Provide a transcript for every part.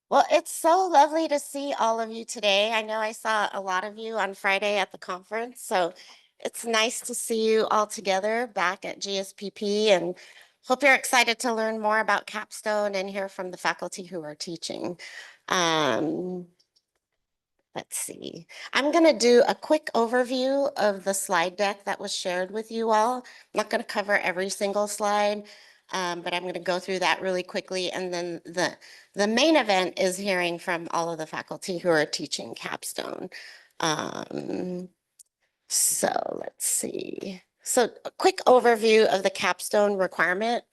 Well, it's so lovely to see all of you today. I know I saw a lot of you on Friday at the conference, so it's nice to see you all together back at GSPP and hope you're excited to learn more about Capstone and hear from the faculty who are teaching. Um, Let's see. I'm going to do a quick overview of the slide deck that was shared with you all. I'm not going to cover every single slide, but I'm going to go through that really quickly. And then the main event is hearing from all of the faculty who are teaching Capstone. Um, so let's see. So a quick overview of the Capstone requirement.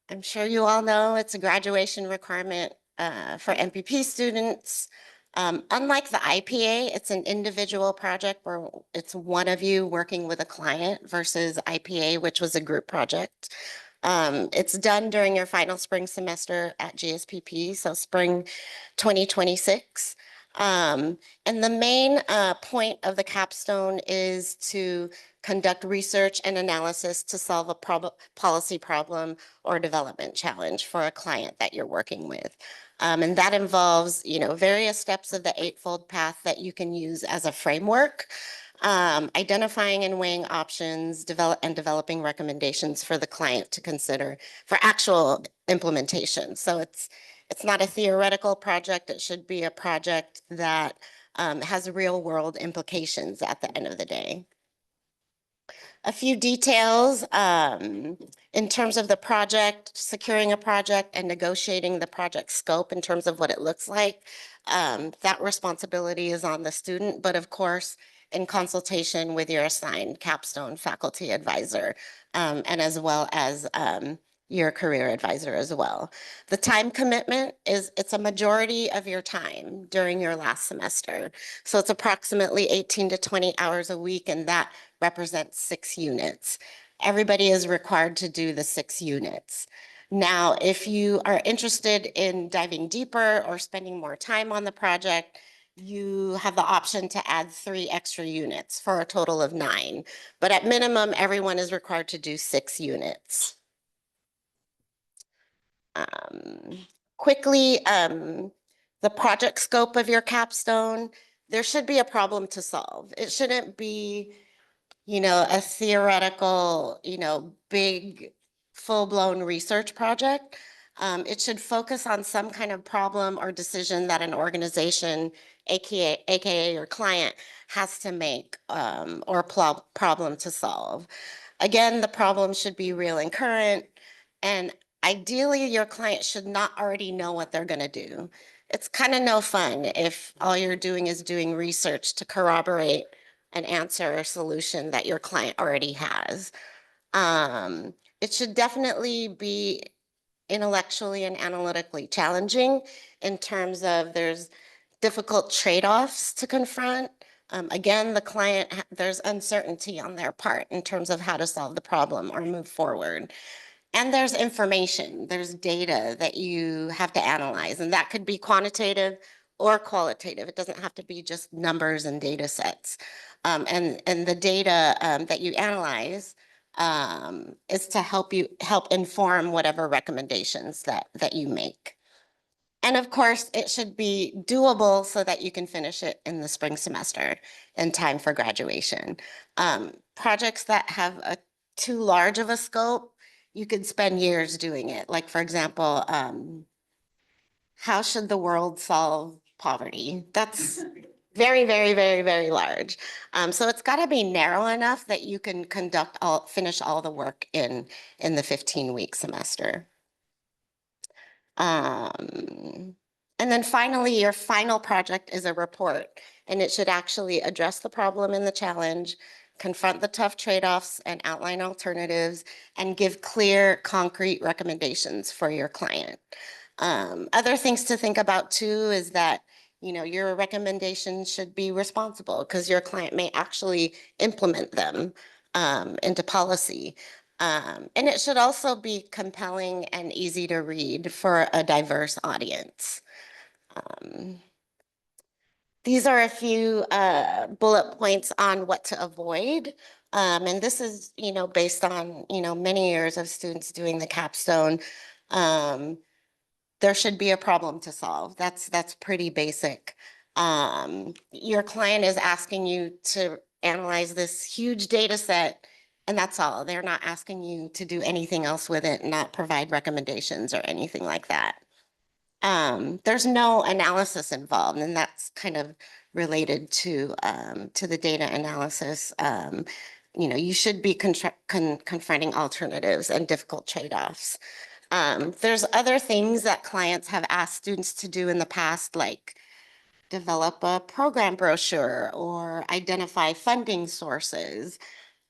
I'm sure you all know it's a graduation requirement for MPP students. Unlike the IPA, it's an individual project where it's one of you working with a client versus IPA, which was a group project. It's done during your final spring semester at GSPP, so spring 2026. And the main point of the capstone is to conduct research and analysis to solve a policy problem or development challenge for a client that you're working with. And that involves, various steps of the eightfold path that you can use as a framework, identifying and weighing options, developing recommendations for the client to consider for actual implementation. So it's not a theoretical project. It should be a project that has real world implications at the end of the day. A few details in terms of the project, securing a project and negotiating the project scope in terms of what it looks like. That responsibility is on the student, but of course, in consultation with your assigned capstone faculty advisor, and as well as your career advisor as well. The time commitment it's a majority of your time during your last semester. So it's approximately 18 to 20 hours a week, and that represents 6 units. Everybody is required to do the 6 units. Now, if you are interested in diving deeper or spending more time on the project, you have the option to add 3 extra units for a total of 9. But at minimum, everyone is required to do 6 units. Um, Quickly, the project scope of your capstone, there should be a problem to solve. It shouldn't be a theoretical, big, full-blown research project. It should focus on some kind of problem or decision that an organization, aka your client, has to make or problem to solve. Again, the problem should be real and current, and ideally, your client should not already know what they're going to do. It's kind of no fun if all you're doing is doing research to corroborate an answer or solution that your client already has. It should definitely be intellectually and analytically challenging in terms of there's difficult trade-offs to confront. Again, the client, there's uncertainty on their part in terms of how to solve the problem or move forward. And there's information, there's data that you have to analyze, and that could be quantitative or qualitative. It doesn't have to be just numbers and data sets. And the data that you analyze is to help inform whatever recommendations that you make. And of course, it should be doable so that you can finish it in the spring semester in time for graduation. Projects that have too large of a scope, you could spend years doing it. Like, for example, how should the world solve poverty? That's very, very, very, very large. So it's got to be narrow enough that you can finish all the work in the 15-week semester. Um, and then finally, your final project is a report, and it should actually address the problem and the challenge, confront the tough trade-offs and outline alternatives, and give clear, concrete recommendations for your client. Other things to think about too is that your recommendations should be responsible because your client may actually implement them into policy. And it should also be compelling and easy to read for a diverse audience. Um, these are a few bullet points on what to avoid. And this is, based on, many years of students doing the capstone. Um, there should be a problem to solve. That's pretty basic. Your client is asking you to analyze this huge data set, and that's all. They're not asking you to do anything else with it, not provide recommendations or anything like that. There's no analysis involved, and that's kind of related to the data analysis. You should be confronting alternatives and difficult trade-offs. There's other things that clients have asked students to do in the past, like develop a program brochure or identify funding sources.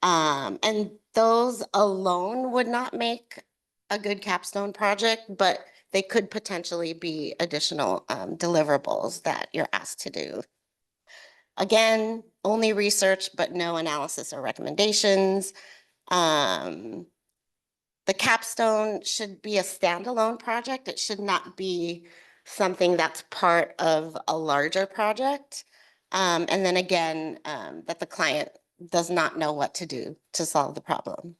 And those alone would not make a good capstone project, but they could potentially be additional deliverables that you're asked to do. Again, only research, but no analysis or recommendations. Um, the capstone should be a standalone project. It should not be something that's part of a larger project. And then again, that the client does not know what to do to solve the problem.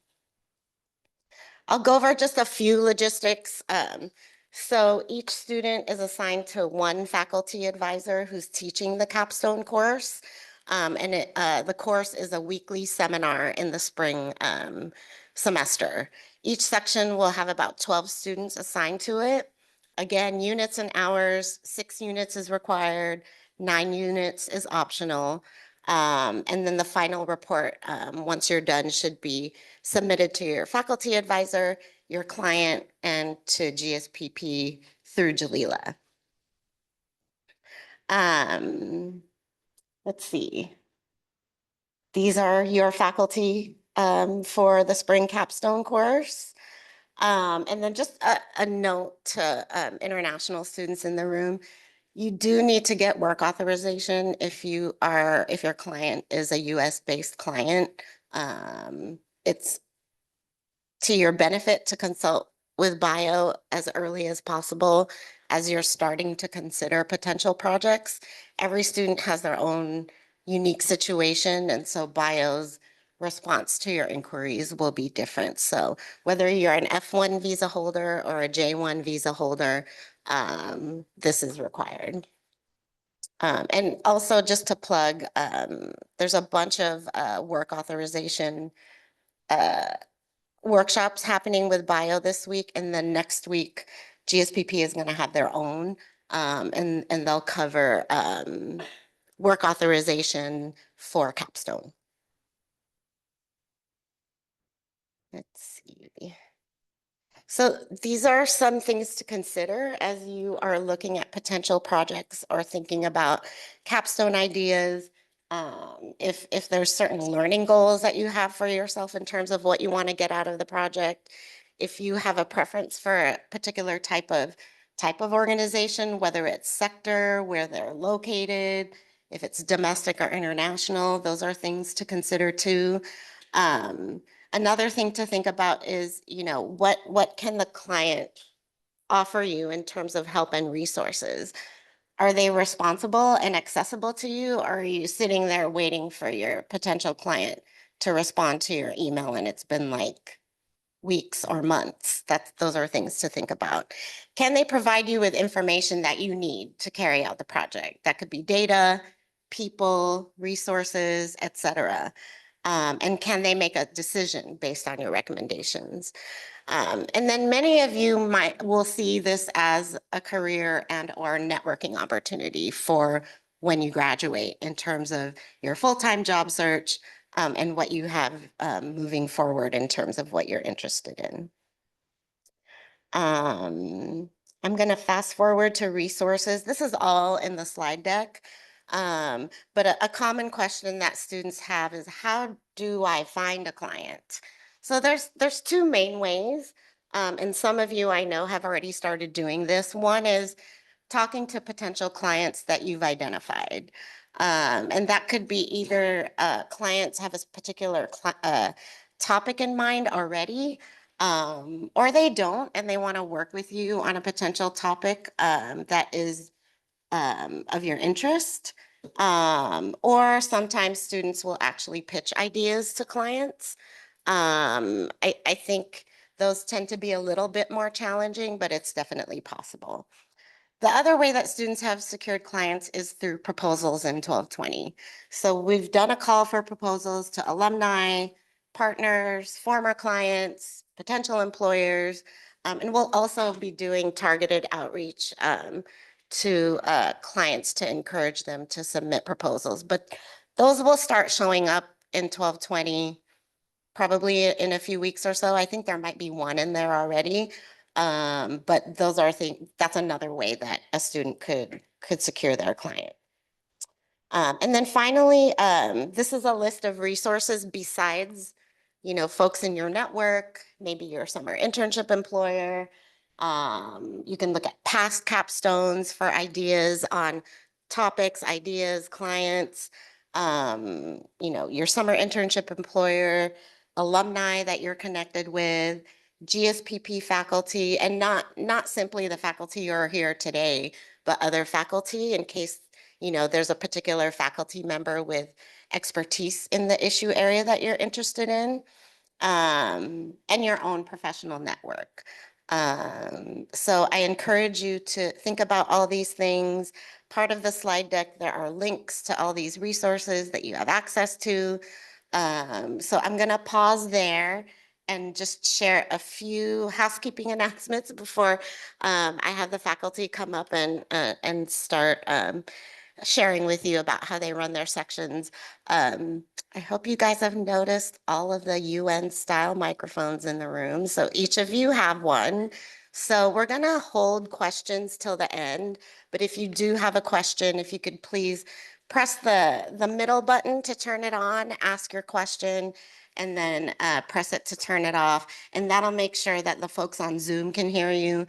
I'll go over just a few logistics. So each student is assigned to one faculty advisor who's teaching the capstone course. The course is a weekly seminar in the spring semester. Each section will have about 12 students assigned to it. Again, units and hours, 6 units is required, 9 units is optional. And then the final report, once you're done, should be submitted to your faculty advisor, your client, and to GSPP through Jalila. Let's see. These are your faculty for the spring capstone course. And then just a note to international students in the room. You do need to get work authorization if your client is a US based client. It's to your benefit to consult with bio as early as possible as you're starting to consider potential projects. Every student has their own unique situation, and so bio's response to your inquiries will be different. So whether you're an F1 visa holder or a J1 visa holder, this is required. And also just to plug, there's a bunch of work authorization workshops happening with bio this week, and then next week GSPP is going to have their own, and they'll cover work authorization for capstone. Let's see. So these are some things to consider as you are looking at potential projects or thinking about capstone ideas. If there's certain learning goals that you have for yourself in terms of what you want to get out of the project, if you have a preference for a particular type of organization, whether it's sector, where they're located, if it's domestic or international, those are things to consider too. Another thing to think about is, what can the client offer you in terms of help and resources? Are they responsible and accessible to you, or are you sitting there waiting for your potential client to respond to your email and it's been like weeks or months? Those are things to think about. Can they provide you with information that you need to carry out the project? That could be data, people, resources, etc. And can they make a decision based on your recommendations? And then many of you will see this as a career and or networking opportunity for when you graduate in terms of your full-time job search and what you have moving forward in terms of what you're interested in. I'm going to fast forward to resources. This is all in the slide deck. But a common question that students have is, how do I find a client? So there's 2 main ways. And some of you I know have already started doing this. One is talking to potential clients that you've identified. And that could be either clients have a particular topic in mind already, or they don't, and they want to work with you on a potential topic that is of your interest. Or sometimes students will actually pitch ideas to clients. I think Those tend to be a little bit more challenging, but it's definitely possible. The other way that students have secured clients is through proposals in 1220. So we've done a call for proposals to alumni, partners, former clients, potential employers, and we'll also be doing targeted outreach to clients to encourage them to submit proposals. But those will start showing up in 1220 probably in a few weeks or so. I think there might be one in there already. But those are things, that's another way that a student could secure their client. And then finally, this is a list of resources besides, folks in your network, maybe your summer internship employer. You can look at past capstones for ideas on topics, ideas, clients, your summer internship employer, alumni that you're connected with, GSPP faculty, and not simply the faculty you're here today, but other faculty in case there's a particular faculty member with expertise in the issue area that you're interested in, and your own professional network. So I encourage you to think about all these things. Part of the slide deck, there are links to all these resources that you have access to. So I'm going to pause there and just share a few housekeeping announcements before I have the faculty come up and start sharing with you about how they run their sections. I hope you guys have noticed all of the UN style microphones in the room. So each of you have one. So we're going to hold questions till the end. But if you do have a question, if you could please press the middle button to turn it on, ask your question, and then press it to turn it off. And that'll make sure that the folks on Zoom can hear you,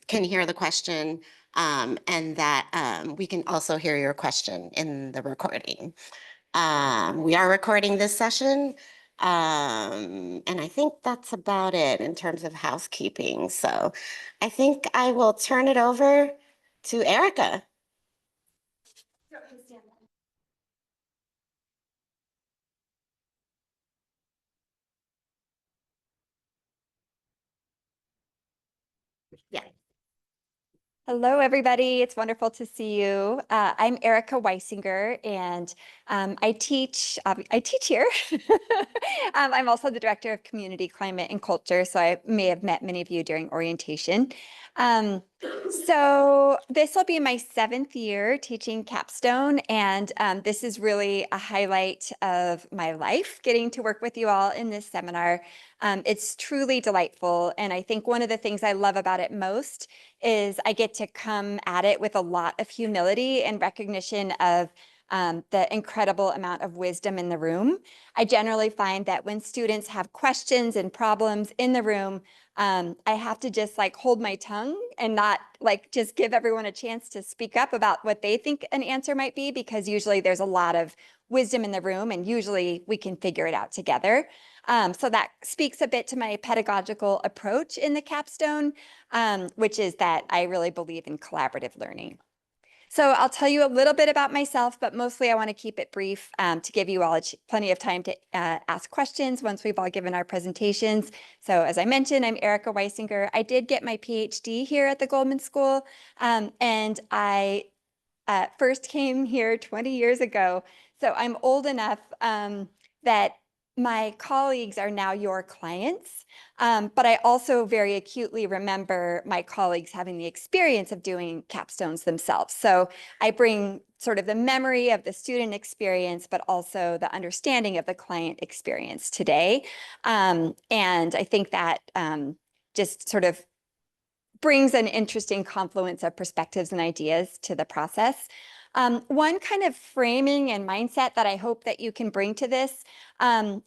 can hear the question, and that we can also hear your question in the recording. We are recording this session, and I think that's about it in terms of housekeeping. So I think I will turn it over to Erica. Yeah. Hello, everybody. It's wonderful to see you. I'm Erica Weisinger, and I teach here. I'm also the Director of Community Climate and Culture, so I may have met many of you during orientation. So this will be my 7th year teaching Capstone, and this is really a highlight of my life, getting to work with you all in this seminar. It's truly delightful, and I think one of the things I love about it most is I get to come at it with a lot of humility and recognition of the incredible amount of wisdom in the room. I generally find that when students have questions and problems in the room, I have to just hold my tongue and not just give everyone a chance to speak up about what they think an answer might be, because usually there's a lot of wisdom in the room and usually we can figure it out together. So that speaks a bit to my pedagogical approach in the Capstone, which is that I really believe in collaborative learning. So I'll tell you a little bit about myself, but mostly I want to keep it brief to give you all plenty of time to ask questions once we've all given our presentations. So as I mentioned, I'm Erica Weisinger. I did get my PhD here at the Goldman School, and I first came here 20 years ago. So I'm old enough that my colleagues are now your clients, but I also very acutely remember my colleagues having the experience of doing capstones themselves. So I bring sort of the memory of the student experience, but also the understanding of the client experience today. And I think that just sort of brings an interesting confluence of perspectives and ideas to the process. One kind of framing and mindset that I hope that you can bring to this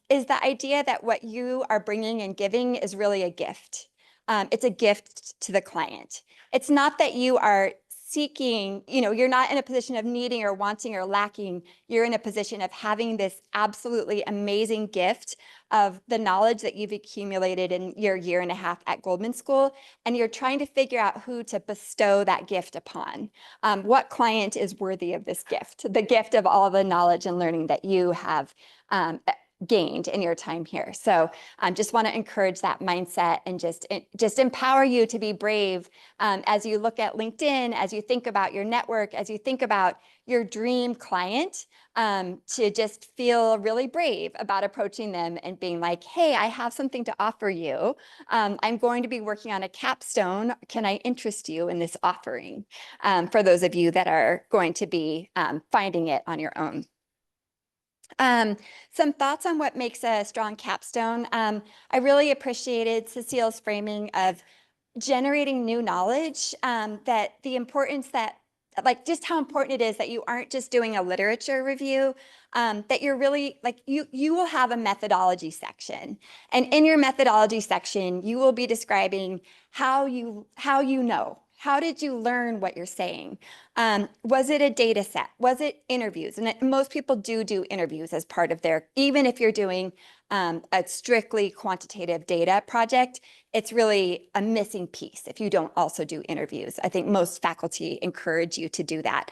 is the idea that what you are bringing and giving is really a gift. It's a gift to the client. It's not that you are seeking, you're not in a position of needing or wanting or lacking. You're in a position of having this absolutely amazing gift of the knowledge that you've accumulated in your 1.5 years at Goldman School, and you're trying to figure out who to bestow that gift upon. What client is worthy of this gift, the gift of all the knowledge and learning that you have gained in your time here. So just want to encourage that mindset and just empower you to be brave as you look at LinkedIn, as you think about your network, as you think about your dream client, to just feel really brave about approaching them and being like, hey, I have something to offer you. I'm going to be working on a capstone. Can I interest you in this offering? For those of you that are going to be finding it on your own. Some thoughts on what makes a strong capstone. I really appreciated Cecile's framing of generating new knowledge, that the importance that like just how important it is that you aren't just doing a literature review, that you're really like you will have a methodology section, and in your methodology section you will be describing how you know. How did you learn what you're saying? Was it a data set? Was it interviews? And most people do interviews as part of their, even if you're doing a strictly quantitative data project, it's really a missing piece if you don't also do interviews. I think most faculty encourage you to do that.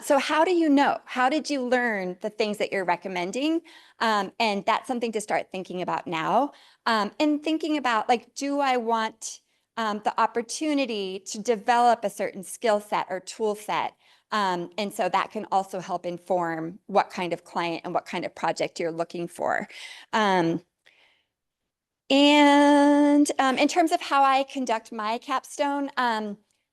So how do you know? How did you learn the things that you're recommending? And that's something to start thinking about now. And thinking about like, do I want the opportunity to develop a certain skill set or tool set? And so that can also help inform what kind of client and what kind of project you're looking for. In terms of how I conduct my capstone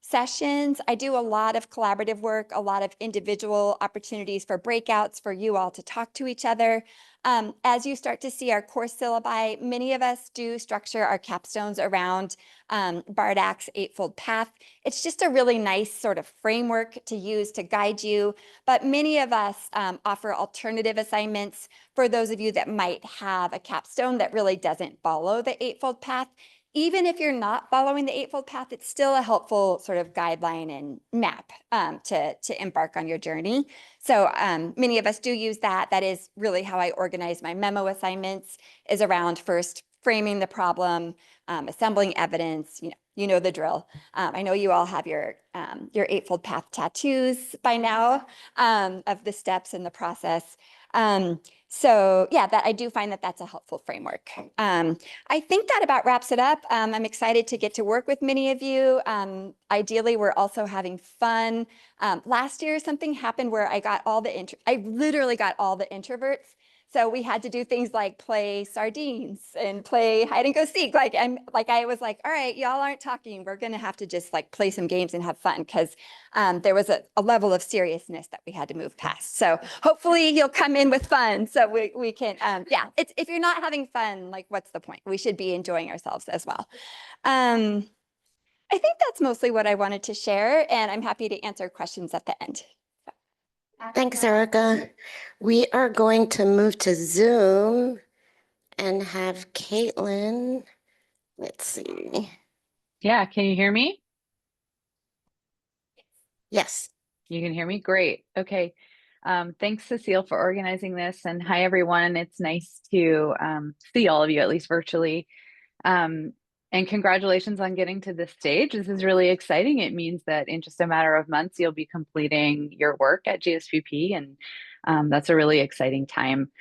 sessions, I do a lot of collaborative work, a lot of individual opportunities for breakouts for you all to talk to each other. As you start to see our course syllabi, many of us do structure our capstones around Bardak's Eightfold Path. It's just a really nice sort of framework to use to guide you, but many of us offer alternative assignments for those of you that might have a capstone that really doesn't follow the Eightfold Path. Even if you're not following the Eightfold Path, it's still a helpful sort of guideline and map to embark on your journey. So many of us do use that. That is really how I organize my memo assignments, is around first framing the problem, assembling evidence. You know the drill. I know you all have your Eightfold Path tattoos by now, of the steps in the process. So yeah, that I do find that that's a helpful framework. I think that about wraps it up. I'm excited to get to work with many of you. Ideally, we're also having fun. Last year, something happened where I literally got all the introverts. So we had to do things like play sardines and play hide and go seek. I was like, all right, y'all aren't talking. We're gonna have to just like play some games and have fun, because there was a level of seriousness that we had to move past. So hopefully you'll come in with fun, so we can, yeah, if you're not having fun, like what's the point? We should be enjoying ourselves as well. I think that's mostly what I wanted to share, and I'm happy to answer questions at the end. Thanks, Erica. We are going to move to Zoom and have Caitlin. Let's see. Yeah, can you hear me? Yes. You can hear me? Great. Okay. Thanks, Cecile, for organizing this. And hi, everyone. It's nice to see all of you, at least virtually. Um, and congratulations on getting to this stage. This is really exciting. It means that in just a matter of months, you'll be completing your work at GSPP, and that's a really exciting time.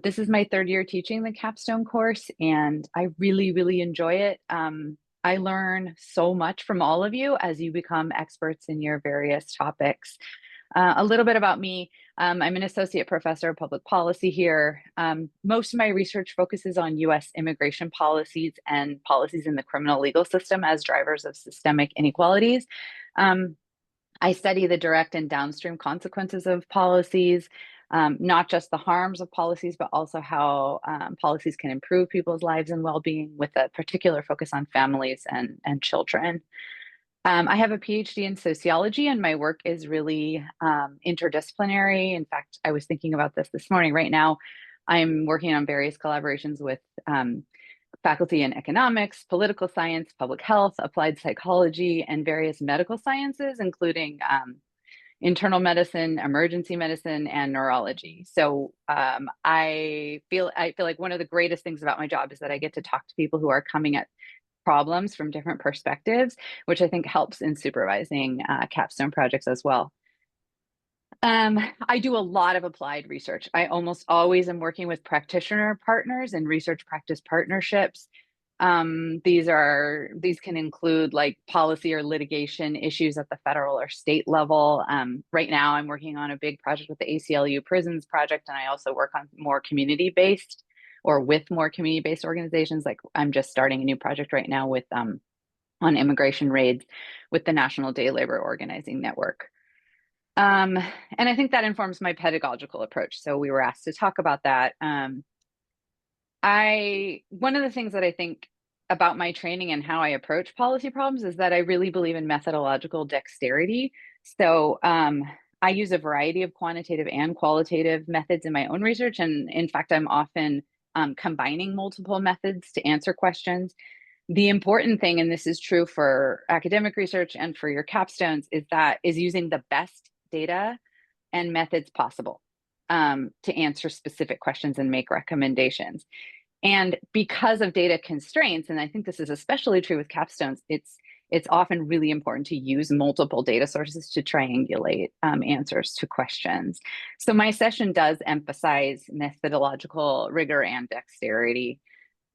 This is my third year teaching the Capstone course, and I really, really enjoy it. I learn so much from all of you as you become experts in your various topics. A little bit about me. I'm an associate professor of public policy here. Most of my research focuses on US immigration policies and policies in the criminal legal system as drivers of systemic inequalities. I study the direct and downstream consequences of policies, not just the harms of policies, but also how policies can improve people's lives and well-being, with a particular focus on families and children. I have a PhD in sociology, and my work is really interdisciplinary. In fact, I was thinking about this morning. Right now, I'm working on various collaborations with faculty in economics, political science, public health, applied psychology, and various medical sciences, including internal medicine, emergency medicine, and neurology. So I feel like one of the greatest things about my job is that I get to talk to people who are coming at problems from different perspectives, which I think helps in supervising capstone projects as well. I do a lot of applied research. I almost always am working with practitioner partners and research practice partnerships. These can include like policy or litigation issues at the federal or state level. Right now I'm working on a big project with the ACLU Prisons Project, and I also work on more community-based or with more community-based organizations. Like I'm just starting a new project right now with on immigration raids with the National Day Labor Organizing Network. And I think that informs my pedagogical approach. So we were asked to talk about that. One of the things that I think about my training and how I approach policy problems is that I really believe in methodological dexterity. So I use a variety of quantitative and qualitative methods in my own research. And in fact, I'm often combining multiple methods to answer questions. The important thing, and this is true for academic research and for your capstones, is using the best data and methods possible to answer specific questions and make recommendations. And because of data constraints, and I think this is especially true with capstones, it's often really important to use multiple data sources to triangulate answers to questions. So my session does emphasize methodological rigor and dexterity.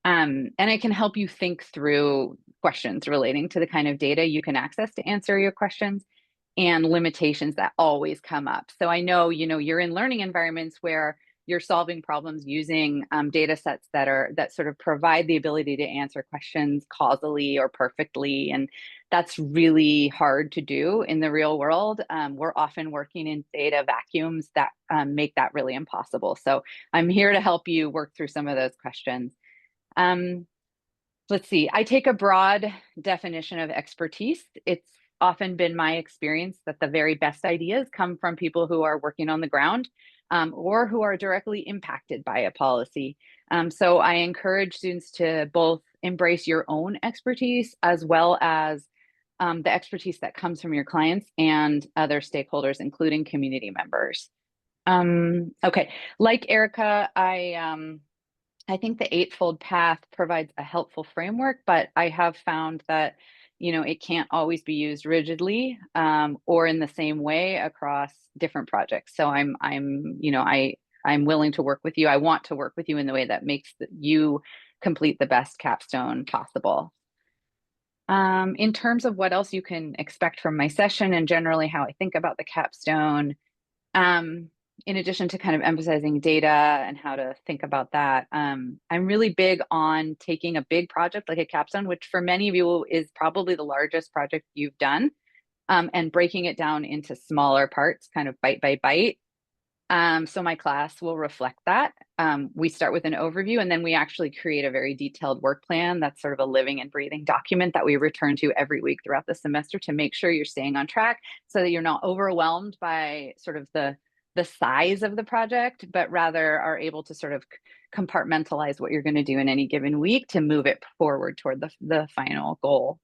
And it can help you think through questions relating to the kind of data you can access to answer your questions and limitations that always come up. So I know, you're in learning environments where you're solving problems using data sets that sort of provide the ability to answer questions causally or perfectly. And that's really hard to do in the real world. We're often working in data vacuums that make that really impossible. So I'm here to help you work through some of those questions. Let's see, I take a broad definition of expertise. It's often been my experience that the very best ideas come from people who are working on the ground or who are directly impacted by a policy. So I encourage students to both embrace your own expertise as well as the expertise that comes from your clients and other stakeholders, including community members. Okay, like Erica, I think the Eightfold Path provides a helpful framework, but I have found that, it can't always be used rigidly or in the same way across different projects. So I'm willing to work with you. I want to work with you in the way that makes you complete the best capstone possible. In terms of what else you can expect from my session and generally how I think about the capstone, in addition to kind of emphasizing data and how to think about that, I'm really big on taking a big project like a capstone, which for many of you is probably the largest project you've done, and breaking it down into smaller parts, kind of bite by bite. So my class will reflect that. We start with an overview, and then we actually create a very detailed work plan that's sort of a living and breathing document that we return to every week throughout the semester to make sure you're staying on track so that you're not overwhelmed by sort of the size of the project, but rather are able to sort of compartmentalize what you're going to do in any given week to move it forward toward the final goal.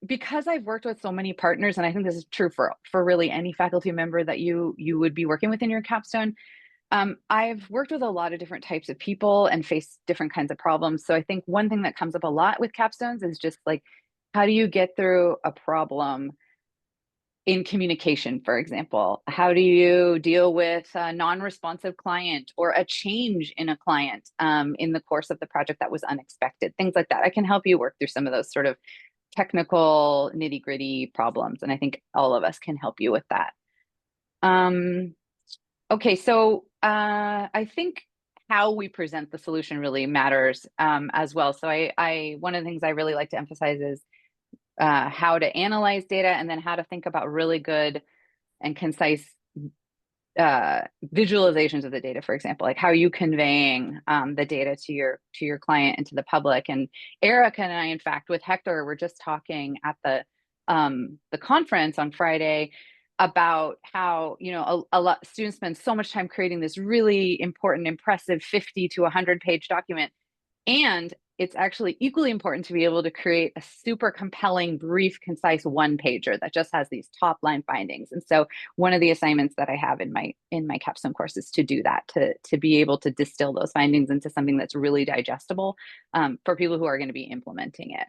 Because I've worked with so many partners, and I think this is true for really any faculty member that you would be working with in your capstone, I've worked with a lot of different types of people and faced different kinds of problems. So I think one thing that comes up a lot with capstones is just like, how do you get through a problem in communication, for example? How do you deal with a non-responsive client or a change in a client in the course of the project that was unexpected? Things like that. I can help you work through some of those sort of technical nitty-gritty problems, and I think all of us can help you with that. Okay, so I think how we present the solution really matters as well. So one of the things I really like to emphasize is how to analyze data and then how to think about really good and concise visualizations of the data, for example, like how are you conveying the data to your client and to the public. And Erica and I, in fact, with Hector, were just talking at the conference on Friday about how, a lot students spend so much time creating this really important, impressive 50 to 100-page document. And it's actually equally important to be able to create a super compelling, brief, concise one-pager that just has these top line findings. And so one of the assignments that I have in my capstone course is to do that, to be able to distill those findings into something that's really digestible for people who are going to be implementing it.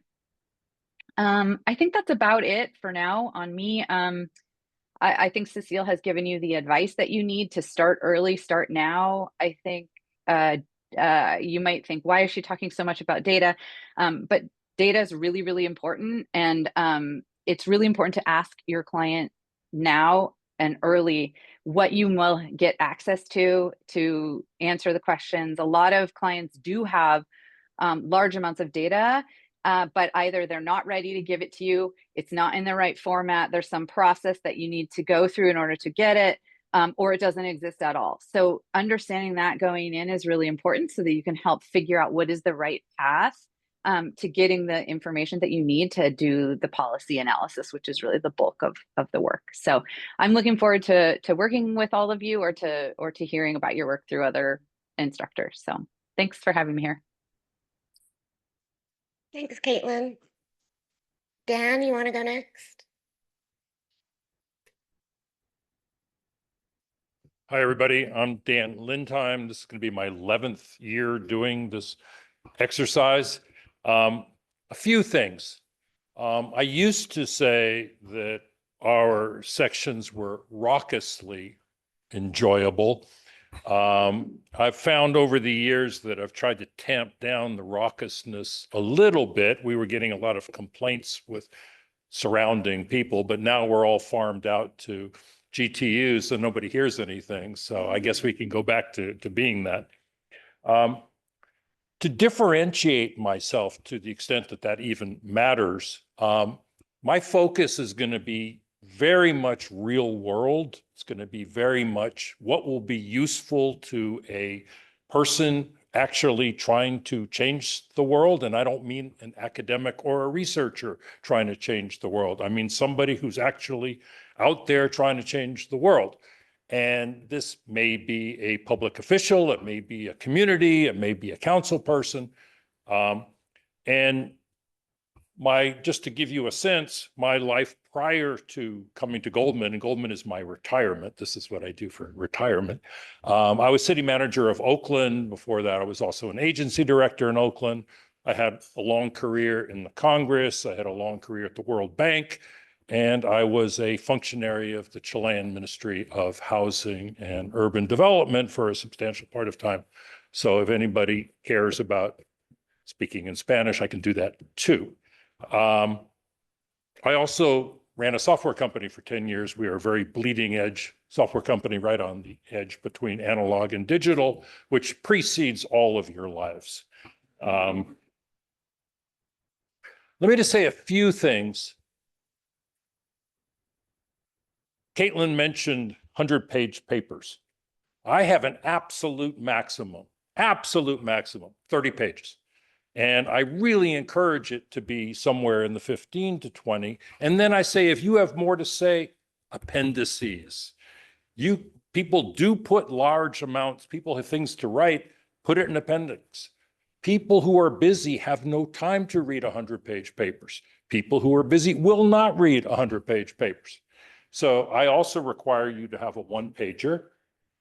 I think that's about it for now on me. I think Cecile has given you the advice that you need to start early, start now. I think you might think, why is she talking so much about data? But data is really, really important. And it's really important to ask your client now and early what you will get access to answer the questions. A lot of clients do have large amounts of data, but either they're not ready to give it to you, it's not in the right format, there's some process that you need to go through in order to get it, or it doesn't exist at all. So understanding that going in is really important so that you can help figure out what is the right path to getting the information that you need to do the policy analysis, which is really the bulk of the work. So I'm looking forward to working with all of you, or to hearing about your work through other instructors. So thanks for having me here. Thanks, Caitlin. Dan, you want to go next? Hi, everybody. I'm Dan Lindheim. This is going to be my 11th year doing this exercise. A few things. I used to say that our sections were raucously enjoyable. I've found over the years that I've tried to tamp down the raucousness a little bit. We were getting a lot of complaints with surrounding people, but now we're all farmed out to GTUs, so nobody hears anything. So I guess we can go back to being that. To differentiate myself to the extent that that even matters, my focus is going to be very much real world. It's going to be very much what will be useful to a person actually trying to change the world. And I don't mean an academic or a researcher trying to change the world. I mean somebody who's actually out there trying to change the world. And this may be a public official, it may be a community, it may be a council person. And just to give you a sense, my life prior to coming to Goldman, and Goldman is my retirement, this is what I do for retirement. I was city manager of Oakland. Before that, I was also an agency director in Oakland. I had a long career in the Congress. I had a long career at the World Bank. And I was a functionary of the Chilean Ministry of Housing and Urban Development for a substantial part of time. So if anybody cares about speaking in Spanish, I can do that too. I also ran a software company for 10 years. We are a very bleeding edge software company, right on the edge between analog and digital, which precedes all of your lives. Let me just say a few things. Caitlin mentioned 100-page papers. I have an absolute maximum, 30 pages. And I really encourage it to be somewhere in the 15 to 20. And then I say, if you have more to say, appendices. People do put large amounts, people have things to write, put it in appendix. People who are busy have no time to read 100-page papers. People who are busy will not read 100-page papers. So I also require you to have a one-pager.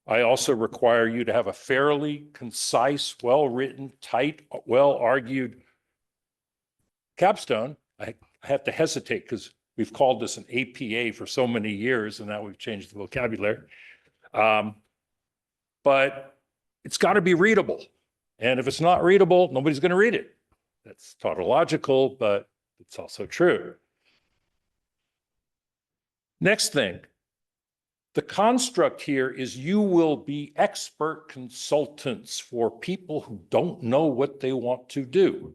I also require you to have a fairly concise, well-written, tight, well-argued capstone. I have to hesitate because we've called this an APA for so many years, and now we've changed the vocabulary. But it's got to be readable. And if it's not readable, nobody's going to read it. That's tautological, but it's also true. Next thing, the construct here is you will be expert consultants for people who don't know what they want to do.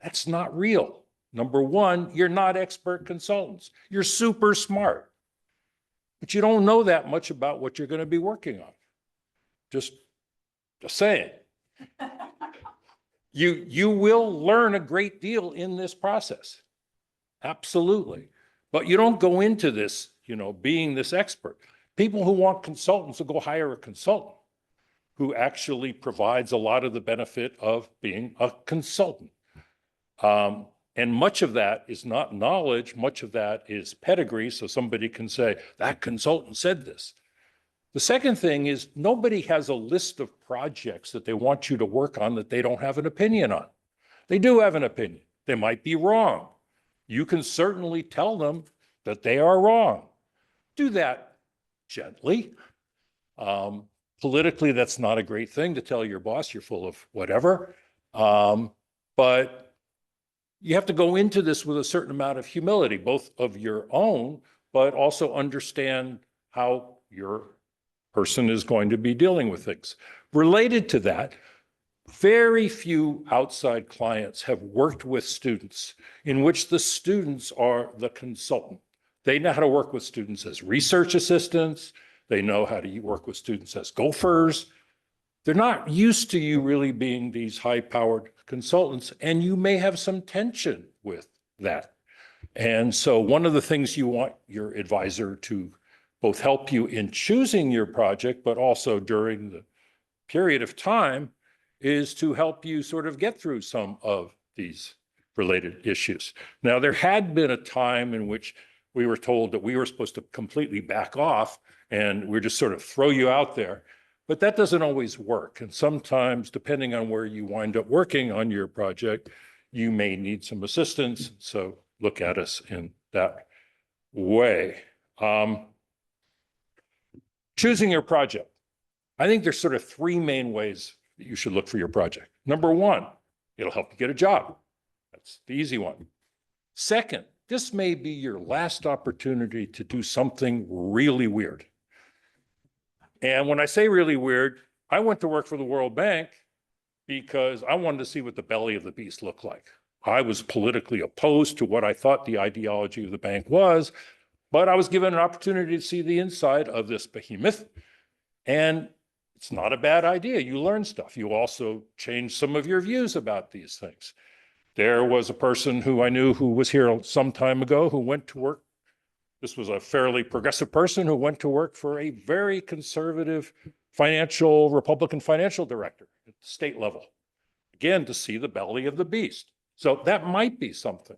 That's not real. Number one, you're not expert consultants. You're super smart, but you don't know that much about what you're going to be working on. Just saying. You will learn a great deal in this process. Absolutely. But you don't go into this, being this expert. People who want consultants will go hire a consultant who actually provides a lot of the benefit of being a consultant. And much of that is not knowledge, much of that is pedigree. So somebody can say, that consultant said this. The second thing is nobody has a list of projects that they want you to work on that they don't have an opinion on. They do have an opinion. They might be wrong. You can certainly tell them that they are wrong. Do that gently. Politically, that's not a great thing to tell your boss you're full of whatever. But you have to go into this with a certain amount of humility, both of your own, but also understand how your person is going to be dealing with things. Related to that, very few outside clients have worked with students in which the students are the consultant. They know how to work with students as research assistants. They know how to work with students as gophers. They're not used to you really being these high-powered consultants, and you may have some tension with that. And so one of the things you want your advisor to both help you in choosing your project, but also during the period of time, is to help you sort of get through some of these related issues. Now, there had been a time in which we were told that we were supposed to completely back off and we're just sort of throw you out there. But that doesn't always work. And sometimes, depending on where you wind up working on your project, you may need some assistance. So look at us in that way. Choosing your project. I think there's sort of three main ways that you should look for your project. Number one, it'll help you get a job. That's the easy one. Second, this may be your last opportunity to do something really weird. And when I say really weird, I went to work for the World Bank because I wanted to see what the belly of the beast looked like. I was politically opposed to what I thought the ideology of the bank was, but I was given an opportunity to see the inside of this behemoth. And it's not a bad idea. You learn stuff. You also change some of your views about these things. There was a person who I knew who was here some time ago who went to work. This was a fairly progressive person who went to work for a very conservative Republican financial director at the state level. Again, to see the belly of the beast. So that might be something.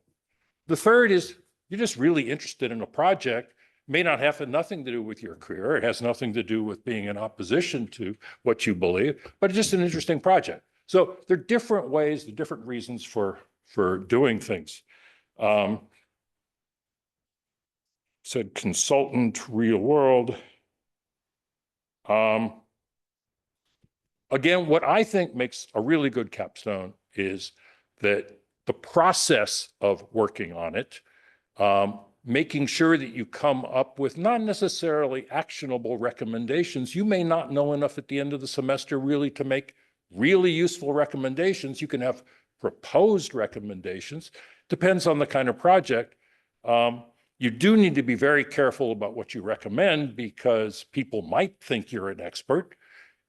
The third is you're just really interested in a project. May not have nothing to do with your career. It has nothing to do with being in opposition to what you believe, but it's just an interesting project. So there are different ways, there are different reasons for doing things. Said consultant, real world. Again, what I think makes a really good capstone is that the process of working on it, making sure that you come up with not necessarily actionable recommendations. You may not know enough at the end of the semester really to make really useful recommendations. You can have proposed recommendations. Depends on the kind of project. You do need to be very careful about what you recommend because people might think you're an expert.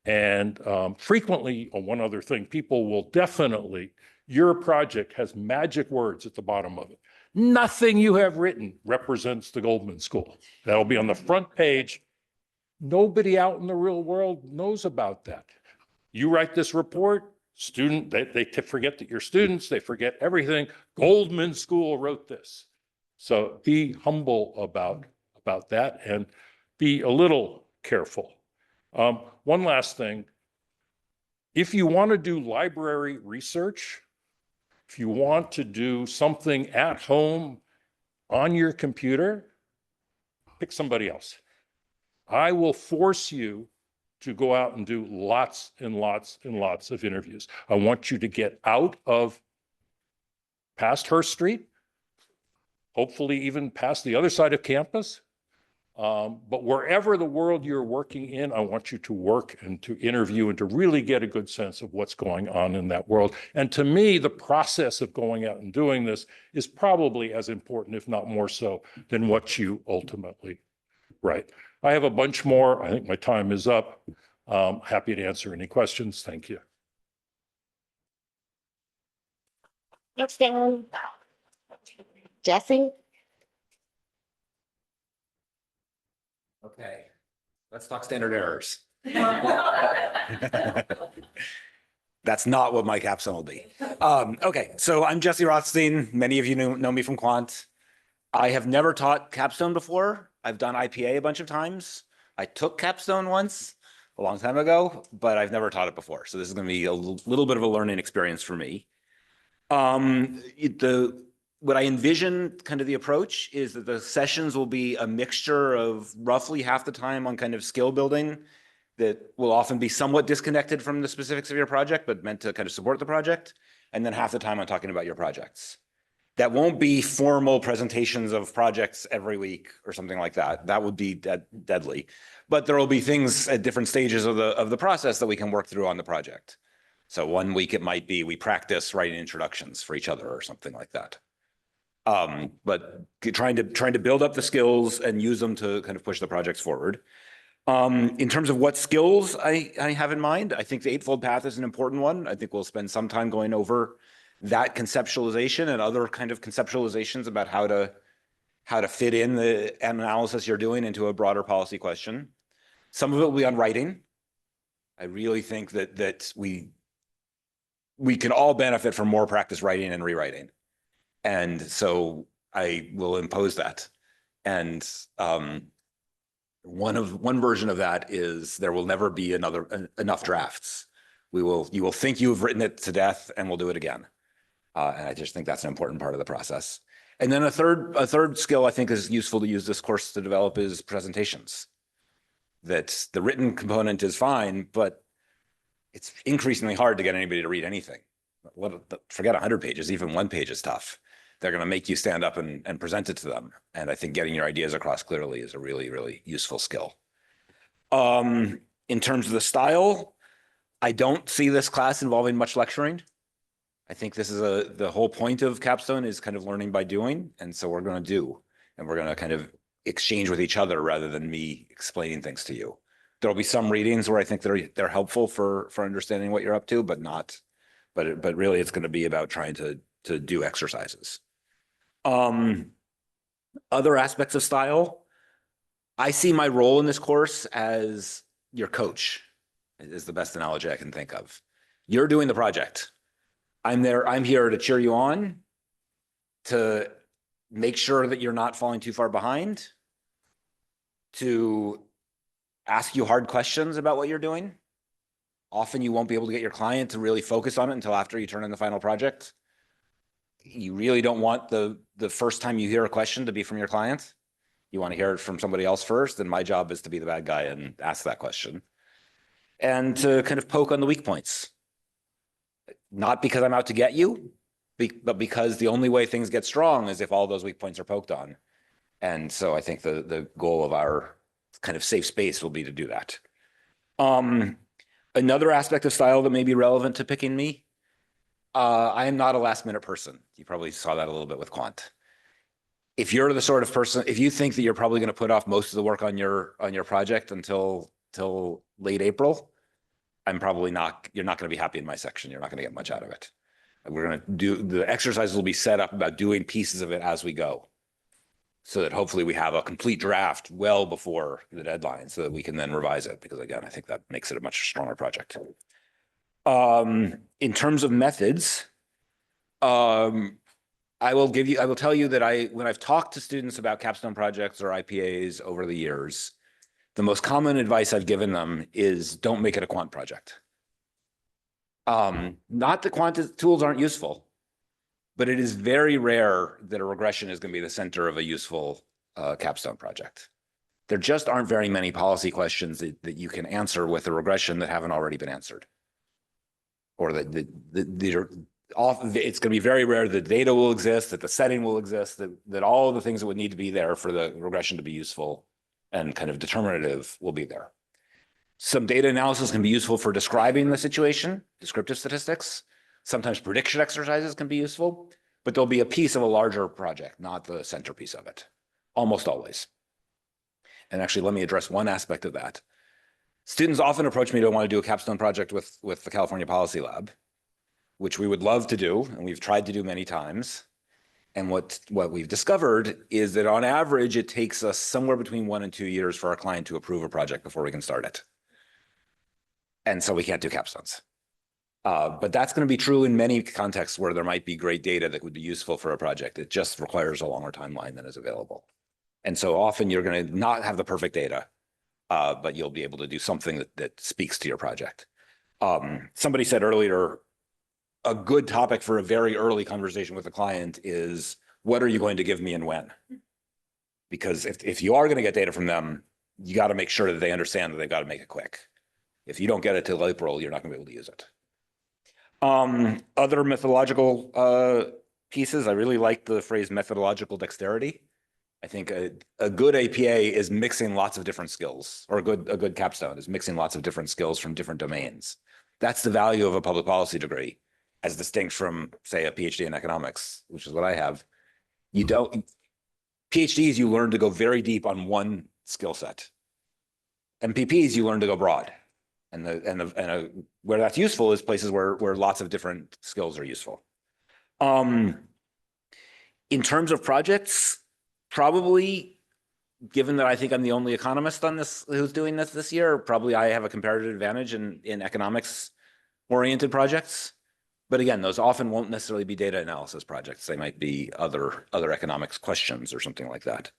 And frequently, one other thing, people will definitely, your project has magic words at the bottom of it. Nothing you have written represents the Goldman School. That'll be on the front page. Nobody out in the real world knows about that. You write this report, student, they forget that you're students, they forget everything. Goldman School wrote this. So be humble about that and be a little careful. One last thing. If you want to do library research, if you want to do something at home on your computer, pick somebody else. I will force you to go out and do lots and lots and lots of interviews. I want you to get out of past Hearst Street, hopefully even past the other side of campus. But wherever the world you're working in, I want you to work and to interview and to really get a good sense of what's going on in that world. And to me, the process of going out and doing this is probably as important, if not more so, than what you ultimately write. I have a bunch more. I think my time is up. Happy to answer any questions. Thank you. Thanks, Dan. Jesse? Okay, let's talk standard errors. That's not what my capstone will be. Okay, so I'm Jesse Rothstein. Many of you know me from Quant. I have never taught capstone before. I've done IPA a bunch of times. I took capstone once a long time ago, but I've never taught it before. So this is going to be a little bit of a learning experience for me. The what I envision kind of the approach is that the sessions will be a mixture of roughly half the time on kind of skill building that will often be somewhat disconnected from the specifics of your project, but meant to kind of support the project. And then half the time on talking about your projects. That won't be formal presentations of projects every week or something like that. That would be deadly. But there will be things at different stages of the process that we can work through on the project. So one week it might be we practice writing introductions for each other or something like that. But trying to build up the skills and use them to kind of push the projects forward. In terms of what skills I have in mind, I think the eightfold path is an important one. I think we'll spend some time going over that conceptualization and other kind of conceptualizations about how to fit in the analysis you're doing into a broader policy question. Some of it will be on writing. I really think that we can all benefit from more practice writing and rewriting. And so I will impose that. And one version of that is there will never be enough drafts. You will think you've written it to death and we'll do it again. And I just think that's an important part of the process. And then a third skill I think is useful to use this course to develop is presentations. That the written component is fine, but it's increasingly hard to get anybody to read anything. Forget 100 pages, even 1 page is tough. They're going to make you stand up and present it to them. And I think getting your ideas across clearly is a really, really useful skill. In terms of the style, I don't see this class involving much lecturing. I think this is the whole point of Capstone is kind of learning by doing. And so we're going to do, and we're going to kind of exchange with each other rather than me explaining things to you. There'll be some readings where I think they're helpful for understanding what you're up to, but really it's going to be about trying to do exercises. Other aspects of style, I see my role in this course as your coach, is the best analogy I can think of. You're doing the project. I'm here to cheer you on, to make sure that you're not falling too far behind, to ask you hard questions about what you're doing. Often you won't be able to get your client to really focus on it until after you turn in the final project. You really don't want the first time you hear a question to be from your client. You want to hear it from somebody else first, and my job is to be the bad guy and ask that question. And to kind of poke on the weak points. Not because I'm out to get you, but because the only way things get strong is if all those weak points are poked on. And so I think the goal of our kind of safe space will be to do that. Another aspect of style that may be relevant to picking me, I am not a last minute person. You probably saw that a little bit with Quant. If you're the sort of person, if you think that you're probably going to put off most of the work on your project until late April, you're not going to be happy in my section. You're not going to get much out of it. We're going to do, the exercises will be set up about doing pieces of it as we go, so that hopefully we have a complete draft well before the deadline so that we can then revise it. Because again, I think that makes it a much stronger project. In terms of methods, I will tell you that when I've talked to students about capstone projects or IPAs over the years, the most common advice I've given them is don't make it a quant project. Not that quant tools aren't useful, but it is very rare that a regression is going to be the center of a useful capstone project. There just aren't very many policy questions that you can answer with a regression that haven't already been answered. Or it's going to be very rare that data will exist, that the setting will exist, that all of the things that would need to be there for the regression to be useful and kind of determinative will be there. Some data analysis can be useful for describing the situation, descriptive statistics. Sometimes prediction exercises can be useful, but there'll be a piece of a larger project, not the centerpiece of it, almost always. And actually, let me address one aspect of that. Students often approach me to want to do a capstone project with the California Policy Lab, which we would love to do, and we've tried to do many times. And what we've discovered is that on average, it takes us somewhere between 1 and 2 years for our client to approve a project before we can start it. And so we can't do capstones. But that's going to be true in many contexts where there might be great data that would be useful for a project. It just requires a longer timeline than is available. And so often you're going to not have the perfect data, but you'll be able to do something that speaks to your project. Somebody said earlier, a good topic for a very early conversation with a client is what are you going to give me and when? Because if you are going to get data from them, you got to make sure that they understand that they've got to make it quick. If you don't get it till April, you're not going to be able to use it. Other methodological pieces, I really like the phrase methodological dexterity. I think a good APA is mixing lots of different skills, or a good capstone is mixing lots of different skills from different domains. That's the value of a public policy degree, as distinct from, say, a PhD in economics, which is what I have. PhDs, you learn to go very deep on one skill set. MPPs, you learn to go broad. And where that's useful is places where lots of different skills are useful. In terms of projects, probably, given that I think I'm the only economist on this who's doing this year, probably I have a comparative advantage in economics-oriented projects. But again, those often won't necessarily be data analysis projects. They might be other economics questions or something like that.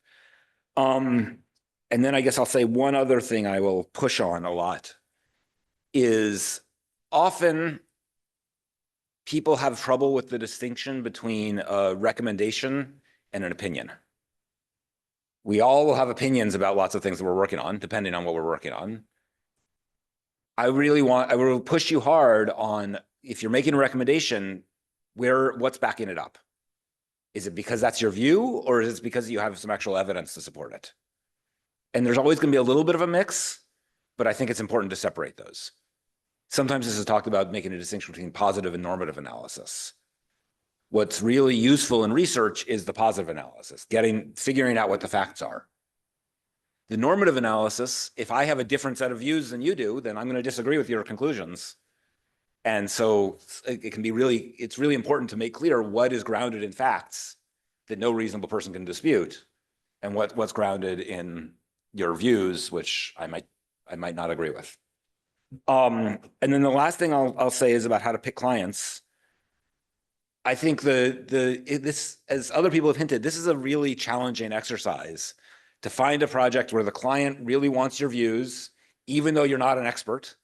And then I guess I'll say one other thing I will push on a lot is often people have trouble with the distinction between a recommendation and an opinion. We all will have opinions about lots of things that we're working on, depending on what we're working on. I will push you hard on, if you're making a recommendation, what's backing it up? Is it because that's your view, or is it because you have some actual evidence to support it? And there's always going to be a little bit of a mix, but I think it's important to separate those. Sometimes this is talked about making a distinction between positive and normative analysis. What's really useful in research is the positive analysis, figuring out what the facts are. The normative analysis, if I have a different set of views than you do, then I'm going to disagree with your conclusions. And so it's really important to make clear what is grounded in facts that no reasonable person can dispute, and what's grounded in your views, which I might not agree with. And then the last thing I'll say is about how to pick clients. I think this, as other people have hinted, this is a really challenging exercise to find a project where the client really wants your views, even though you're not an expert.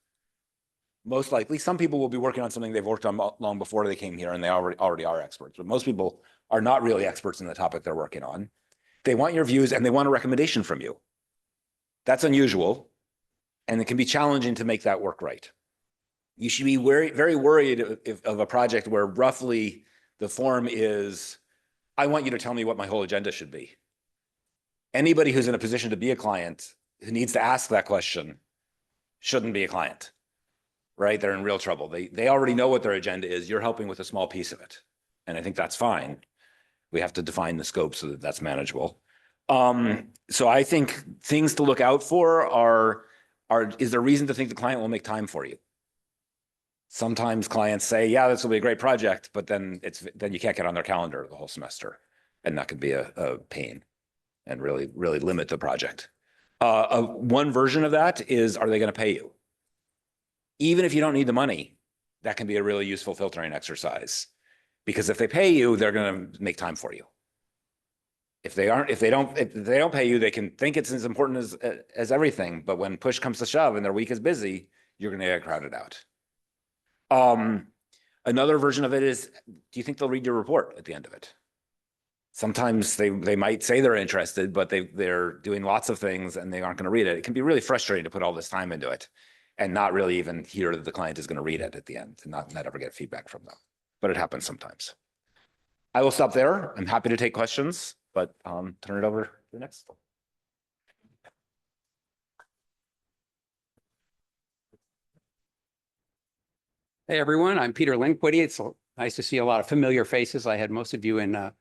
Most likely, some people will be working on something they've worked on long before they came here, and they already are experts. But most people are not really experts in the topic they're working on. They want your views, and they want a recommendation from you. That's unusual, and it can be challenging to make that work right. You should be very worried of a project where roughly the form is, I want you to tell me what my whole agenda should be. Anybody who's in a position to be a client who needs to ask that question shouldn't be a client, right? They're in real trouble. They already know what their agenda is. You're helping with a small piece of it. And I think that's fine. We have to define the scope so that that's manageable. So I think things to look out for is there reason to think the client will make time for you? Sometimes clients say, yeah, this will be a great project, but then you can't get on their calendar the whole semester. And that could be a pain and really limit the project. One version of that is, are they going to pay you? Even if you don't need the money, that can be a really useful filtering exercise. Because if they pay you, they're going to make time for you. If they don't pay you, they can think it's as important as everything. But when push comes to shove and their week is busy, you're going to get crowded out. Another version of it is, do you think they'll read your report at the end of it? Sometimes they might say they're interested, but they're doing lots of things and they aren't going to read it. It can be really frustrating to put all this time into it and not really even hear that the client is going to read it at the end and not ever get feedback from them. But it happens sometimes. I will stop there. I'm happy to take questions, but turn it over to the next. Hey, everyone, I'm Peter Linquity. It's nice to see a lot of familiar faces. I had most of you in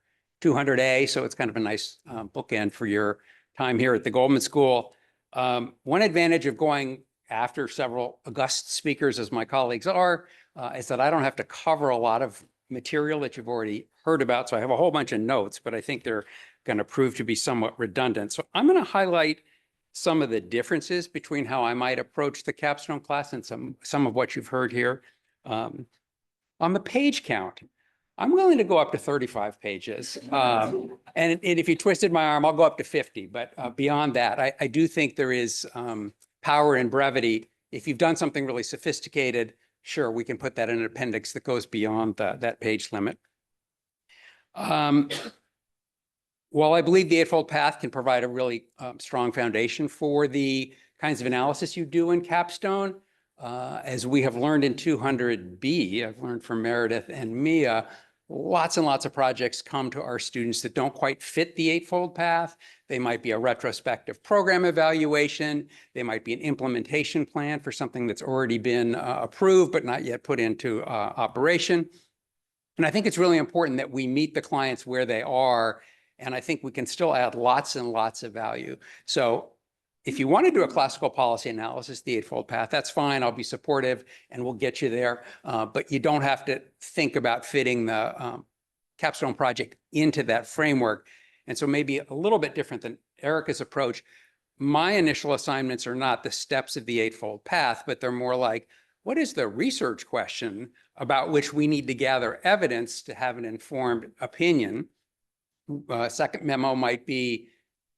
200A, so it's kind of a nice bookend for your time here at the Goldman School. One advantage of going after several august speakers, as my colleagues are, is that I don't have to cover a lot of material that you've already heard about. So I have a whole bunch of notes, but I think they're going to prove to be somewhat redundant. So I'm going to highlight some of the differences between how I might approach the capstone class and some of what you've heard here. On the page count, I'm willing to go up to 35 pages. And if you twisted my arm, I'll go up to 50. But beyond that, I do think there is power in brevity. If you've done something really sophisticated, sure, we can put that in an appendix that goes beyond that page limit. while I believe the Eightfold Path can provide a really strong foundation for the kinds of analysis you do in Capstone, as we have learned in 200B, I've learned from Meredith and Mia, lots and lots of projects come to our students that don't quite fit the Eightfold Path. They might be a retrospective program evaluation. They might be an implementation plan for something that's already been approved but not yet put into operation. And I think it's really important that we meet the clients where they are. And I think we can still add lots and lots of value. So if you want to do a classical policy analysis, the Eightfold Path, that's fine. I'll be supportive and we'll get you there. But you don't have to think about fitting the Capstone project into that framework. And so maybe a little bit different than Erica's approach. My initial assignments are not the steps of the Eightfold Path, but they're more like, what is the research question about which we need to gather evidence to have an informed opinion? Second memo might be,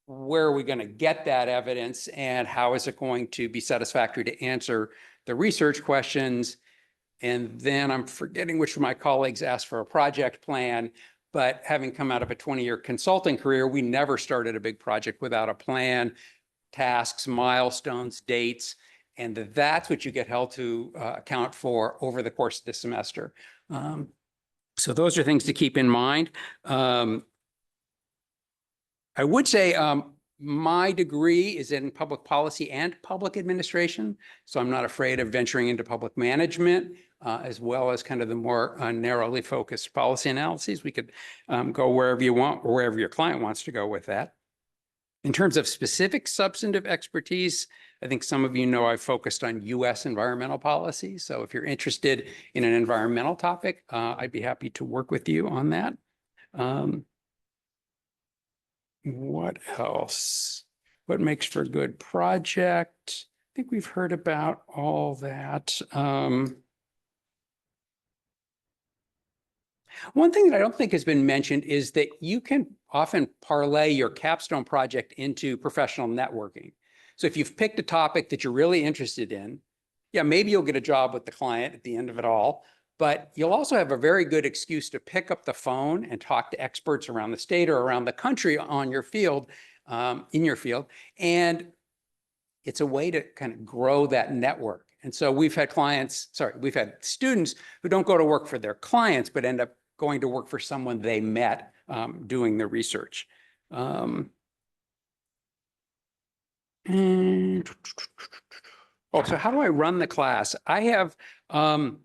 where are we going to get that evidence and how is it going to be satisfactory to answer the research questions? And then I'm forgetting which of my colleagues asked for a project plan, but having come out of a 20-year consulting career, we never started a big project without a plan, tasks, milestones, dates, and that's what you get held to account for over the course of the semester. So those are things to keep in mind. I would say my degree is in public policy and public administration, so I'm not afraid of venturing into public management, as well as kind of the more narrowly focused policy analyses. We could go wherever you want or wherever your client wants to go with that. In terms of specific substantive expertise, I think some of you know I've focused on US environmental policy. So if you're interested in an environmental topic, I'd be happy to work with you on that. What else? What makes for a good project? I think we've heard about all that. One thing that I don't think has been mentioned is that you can often parlay your capstone project into professional networking. So if you've picked a topic that you're really interested in, yeah, maybe you'll get a job with the client at the end of it all, but you'll also have a very good excuse to pick up the phone and talk to experts around the state or around the country on your field, in your field. And it's a way to kind of grow that network. And so we've had we've had students who don't go to work for their clients, but end up going to work for someone they met doing the research. And so how do I run the class? I have come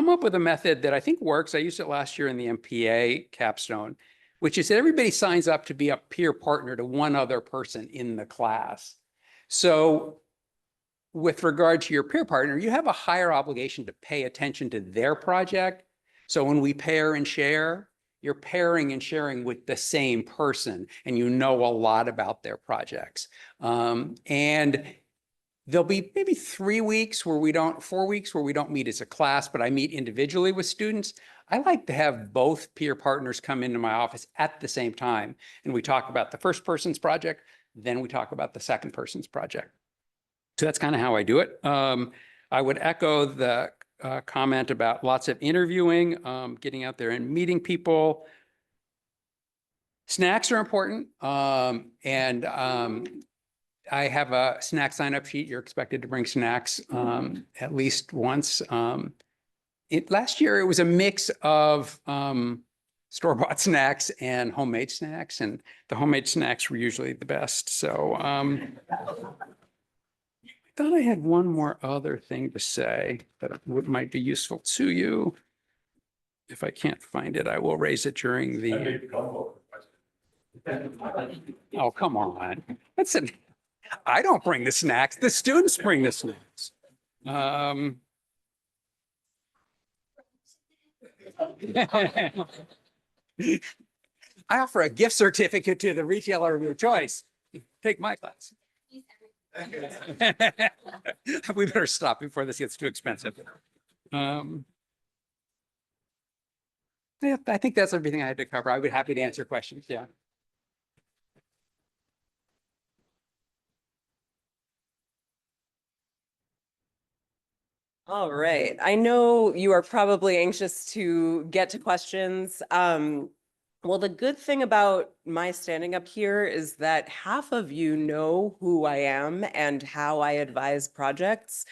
up with a method that I think works. I used it last year in the MPA capstone, which is that everybody signs up to be a peer partner to one other person in the class. So with regard to your peer partner, you have a higher obligation to pay attention to their project. So when we pair and share, you're pairing and sharing with the same person and you know a lot about their projects. And there'll be maybe 4 weeks where we don't meet as a class, but I meet individually with students. I like to have both peer partners come into my office at the same time. And we talk about the first person's project, then we talk about the second person's project. So that's kind of how I do it. I would echo the comment about lots of interviewing, getting out there and meeting people. Snacks are important. I have a snack sign-up sheet. You're expected to bring snacks at least once. Last year, it was a mix of store-bought snacks and homemade snacks, and the homemade snacks were usually the best. So I thought I had one more other thing to say that might be useful to you. If I can't find it, I will raise it during the. Oh, come on. I don't bring the snacks. The students bring the snacks. I offer a gift certificate to the retailer of your choice. Take my class. We better stop before this gets too expensive. Yeah, I think that's everything I had to cover. I would be happy to answer questions. Yeah. All right. I know you are probably anxious to get to questions. Well, the good thing about my standing up here is that half of you know who I am and how I advise projects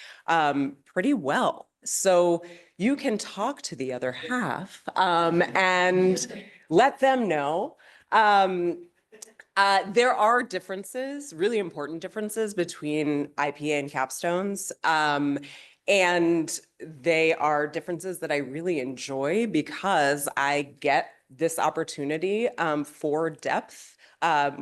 pretty well. So you can talk to the other half and let them know. There are differences, really important differences between IPA and capstones. And they are differences that I really enjoy because I get this opportunity for depth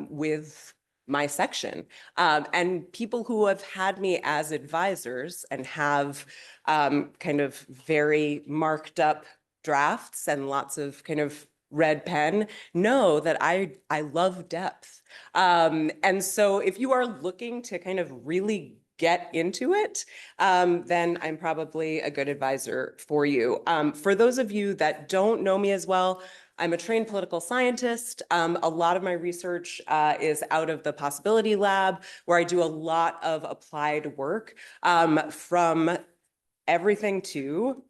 with my section. And people who have had me as advisors and have kind of very marked up drafts and lots of kind of red pen know that I love depth. And so if you are looking to kind of really get into it, then I'm probably a good advisor for you. For those of you that don't know me as well, I'm a trained political scientist. A lot of my research is out of the Possibility Lab, where I do a lot of applied work from everything to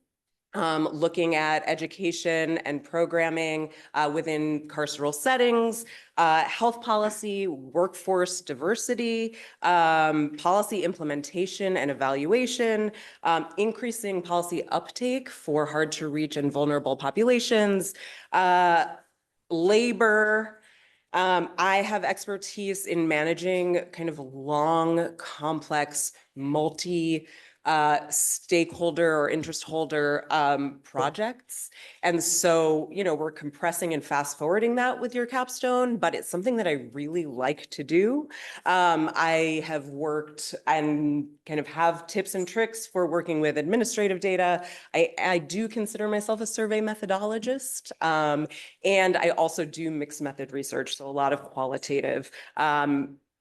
looking at education and programming within carceral settings, health policy, workforce diversity, policy implementation and evaluation, increasing policy uptake for hard to reach and vulnerable populations, labor. I have expertise in managing kind of long, complex, stakeholder or interest holder projects. And so, we're compressing and fast forwarding that with your capstone, but it's something that I really like to do. I have worked and kind of have tips and tricks for working with administrative data. I do consider myself a survey methodologist. And I also do mixed method research, so a lot of qualitative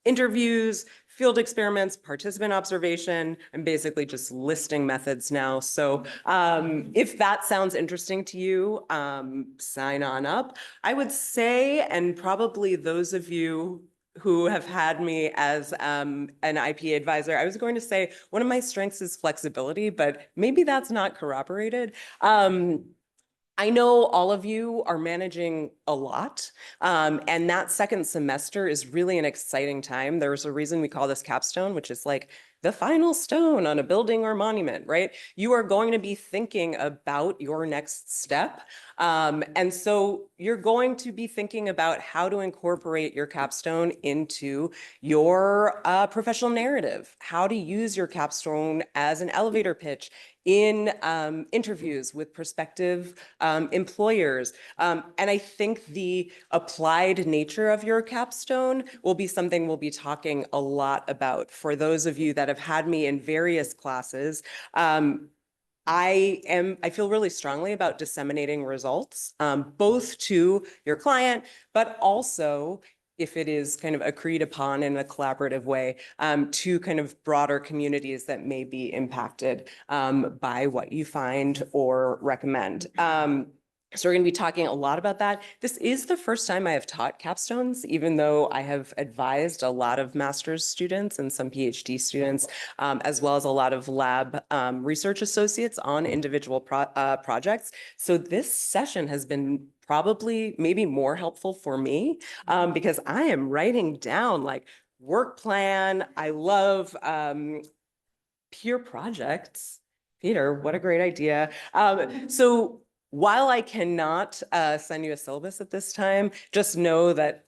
interviews, field experiments, participant observation. I'm basically just listing methods now. So if that sounds interesting to you, sign on up. I would say, and probably those of you who have had me as an IPA advisor, I was going to say one of my strengths is flexibility, but maybe that's not corroborated. I know all of you are managing a lot, and that second semester is really an exciting time. There's a reason we call this capstone, which is like the final stone on a building or monument, right? You are going to be thinking about your next step. And so you're going to be thinking about how to incorporate your capstone into your professional narrative, how to use your capstone as an elevator pitch in interviews with prospective employers. And I think the applied nature of your capstone will be something we'll be talking a lot about. For those of you that have had me in various classes, I feel really strongly about disseminating results, both to your client, but also if it is kind of agreed upon in a collaborative way, to kind of broader communities that may be impacted by what you find or recommend. So we're going to be talking a lot about that. This is the first time I have taught capstones, even though I have advised a lot of master's students and some PhD students, as well as a lot of lab research associates on individual projects. So this session has been probably maybe more helpful for me because I am writing down like work plan. I love peer projects. Peter, what a great idea. So while I cannot send you a syllabus at this time, just know that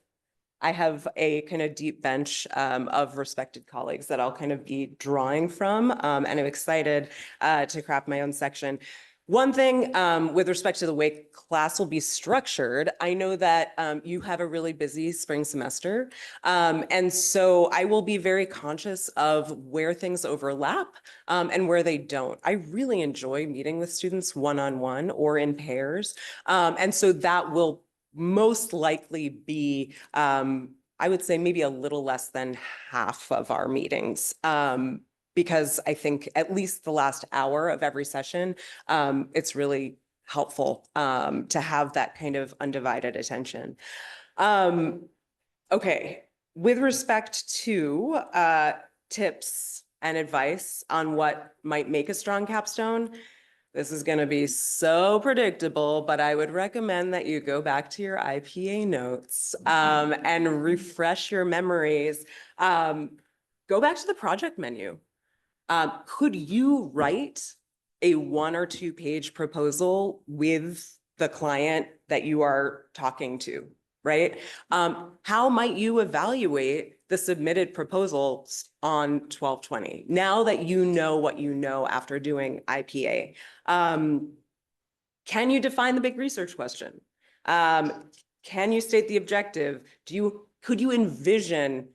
I have a kind of deep bench of respected colleagues that I'll kind of be drawing from, and I'm excited to craft my own section. One thing with respect to the way class will be structured, I know that you have a really busy spring semester. And so I will be very conscious of where things overlap and where they don't. I really enjoy meeting with students one-on-one or in pairs. And so that will most likely be, I would say maybe a little less than half of our meetings. Because I think at least the last hour of every session, it's really helpful to have that kind of undivided attention. Okay, with respect to tips and advice on what might make a strong capstone, This is going to be so predictable, but I would recommend that you go back to your IPA notes and refresh your memories. Go back to the project menu. Could you write a 1 or 2 page proposal with the client that you are talking to, right? How might you evaluate the submitted proposals on 12/20? Now that you know what you know after doing IPA, can you define the big research question? Can you state the objective? Could you envision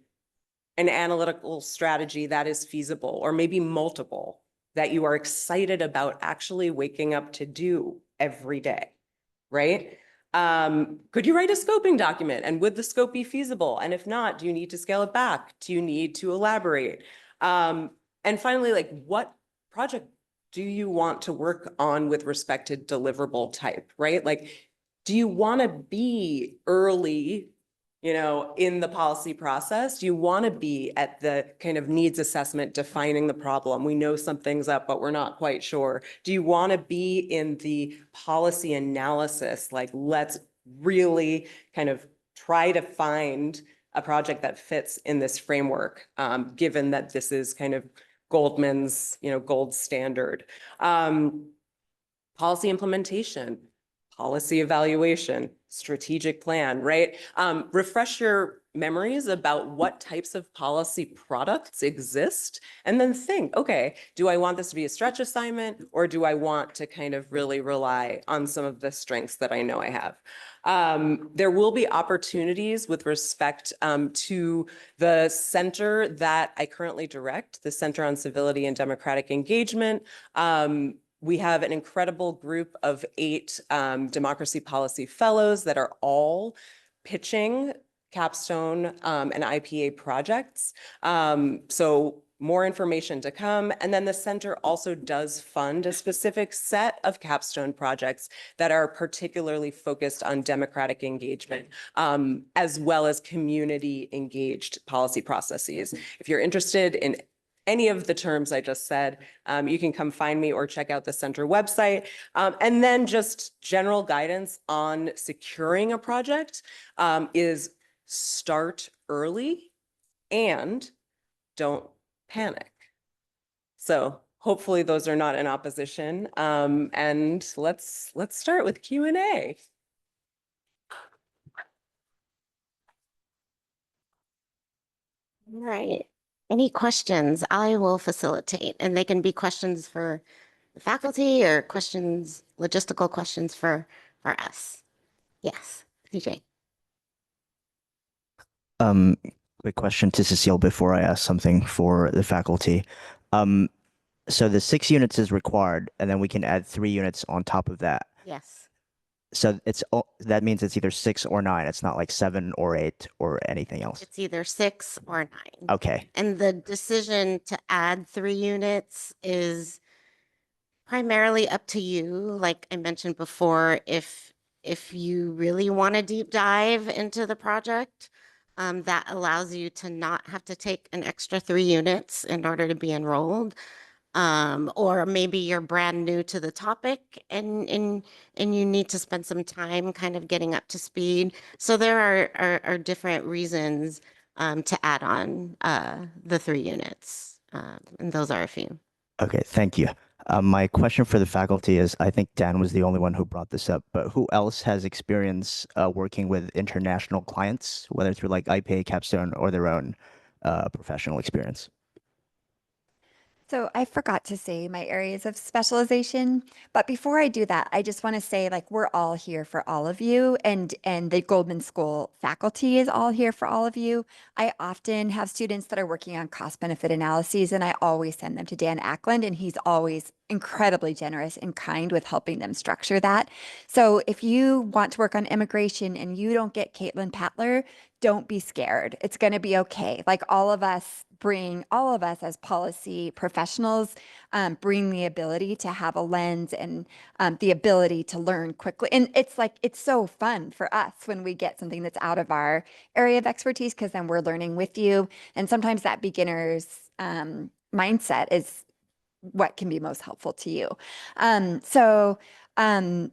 an analytical strategy that is feasible, or maybe multiple, that you are excited about actually waking up to do every day, right? Could you write a scoping document, and would the scope be feasible? And if not, do you need to scale it back? Do you need to elaborate? And finally, like, what project do you want to work on with respect to deliverable type, right? Like, do you want to be early, in the policy process? Do you want to be at the kind of needs assessment, defining the problem? We know something's up, but we're not quite sure. Do you want to be in the policy analysis? Like, let's really kind of try to find a project that fits in this framework, given that this is kind of Goldman's, gold standard. Policy implementation, policy evaluation, strategic plan, right? Refresh your memories about what types of policy products exist, and then think, okay, do I want this to be a stretch assignment, or do I want to kind of really rely on some of the strengths that I know I have? There will be opportunities with respect to the center that I currently direct, the Center on Civility and Democratic Engagement. We have an incredible group of 8 democracy policy fellows that are all pitching Capstone and IPA projects. So more information to come. And then the center also does fund a specific set of Capstone projects that are particularly focused on democratic engagement, as well as community engaged policy processes. If you're interested in any of the terms I just said, you can come find me or check out the center website. And then just general guidance on securing a project is start early and don't panic. So hopefully those are not in opposition. And let's start with Q&A. All right. Any questions? I will facilitate, and they can be questions for the faculty or questions, logistical questions for us. Yes, DJ. Quick question to Cecile before I ask something for the faculty. So the 6 units is required, and then we can add 3 units on top of that. Yes. So that means it's either 6 or 9. It's not like 7 or 8 or anything else. It's either 6 or 9. Okay. And the decision to add 3 units is primarily up to you. Like I mentioned before, if you really want to deep dive into the project, that allows you to not have to take an extra 3 units in order to be enrolled. Or maybe you're brand new to the topic and you need to spend some time kind of getting up to speed. So there are different reasons to add on the 3 units. And those are a few. Okay, thank you. My question for the faculty is, I think Dan was the only one who brought this up, but who else has experience working with international clients, whether through like IPA, Capstone, or their own professional experience? So I forgot to say my areas of specialization, but before I do that, I just want to say, like, we're all here for all of you, and the Goldman School faculty is all here for all of you. I often have students that are working on cost benefit analyses, and I always send them to Dan Ackland, and he's always incredibly generous and kind with helping them structure that. So if you want to work on immigration and you don't get Caitlin Patler, don't be scared. It's going to be okay. Like, all of us as policy professionals, bring the ability to have a lens and the ability to learn quickly. And it's so fun for us when we get something that's out of our area of expertise, because then we're learning with you. And sometimes that beginner's mindset is what can be most helpful to you.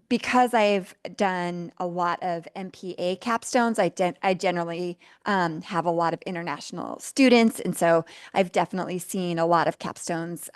Because I've done a lot of MPA capstones, I generally have a lot of international students. And so I've definitely seen a lot of capstones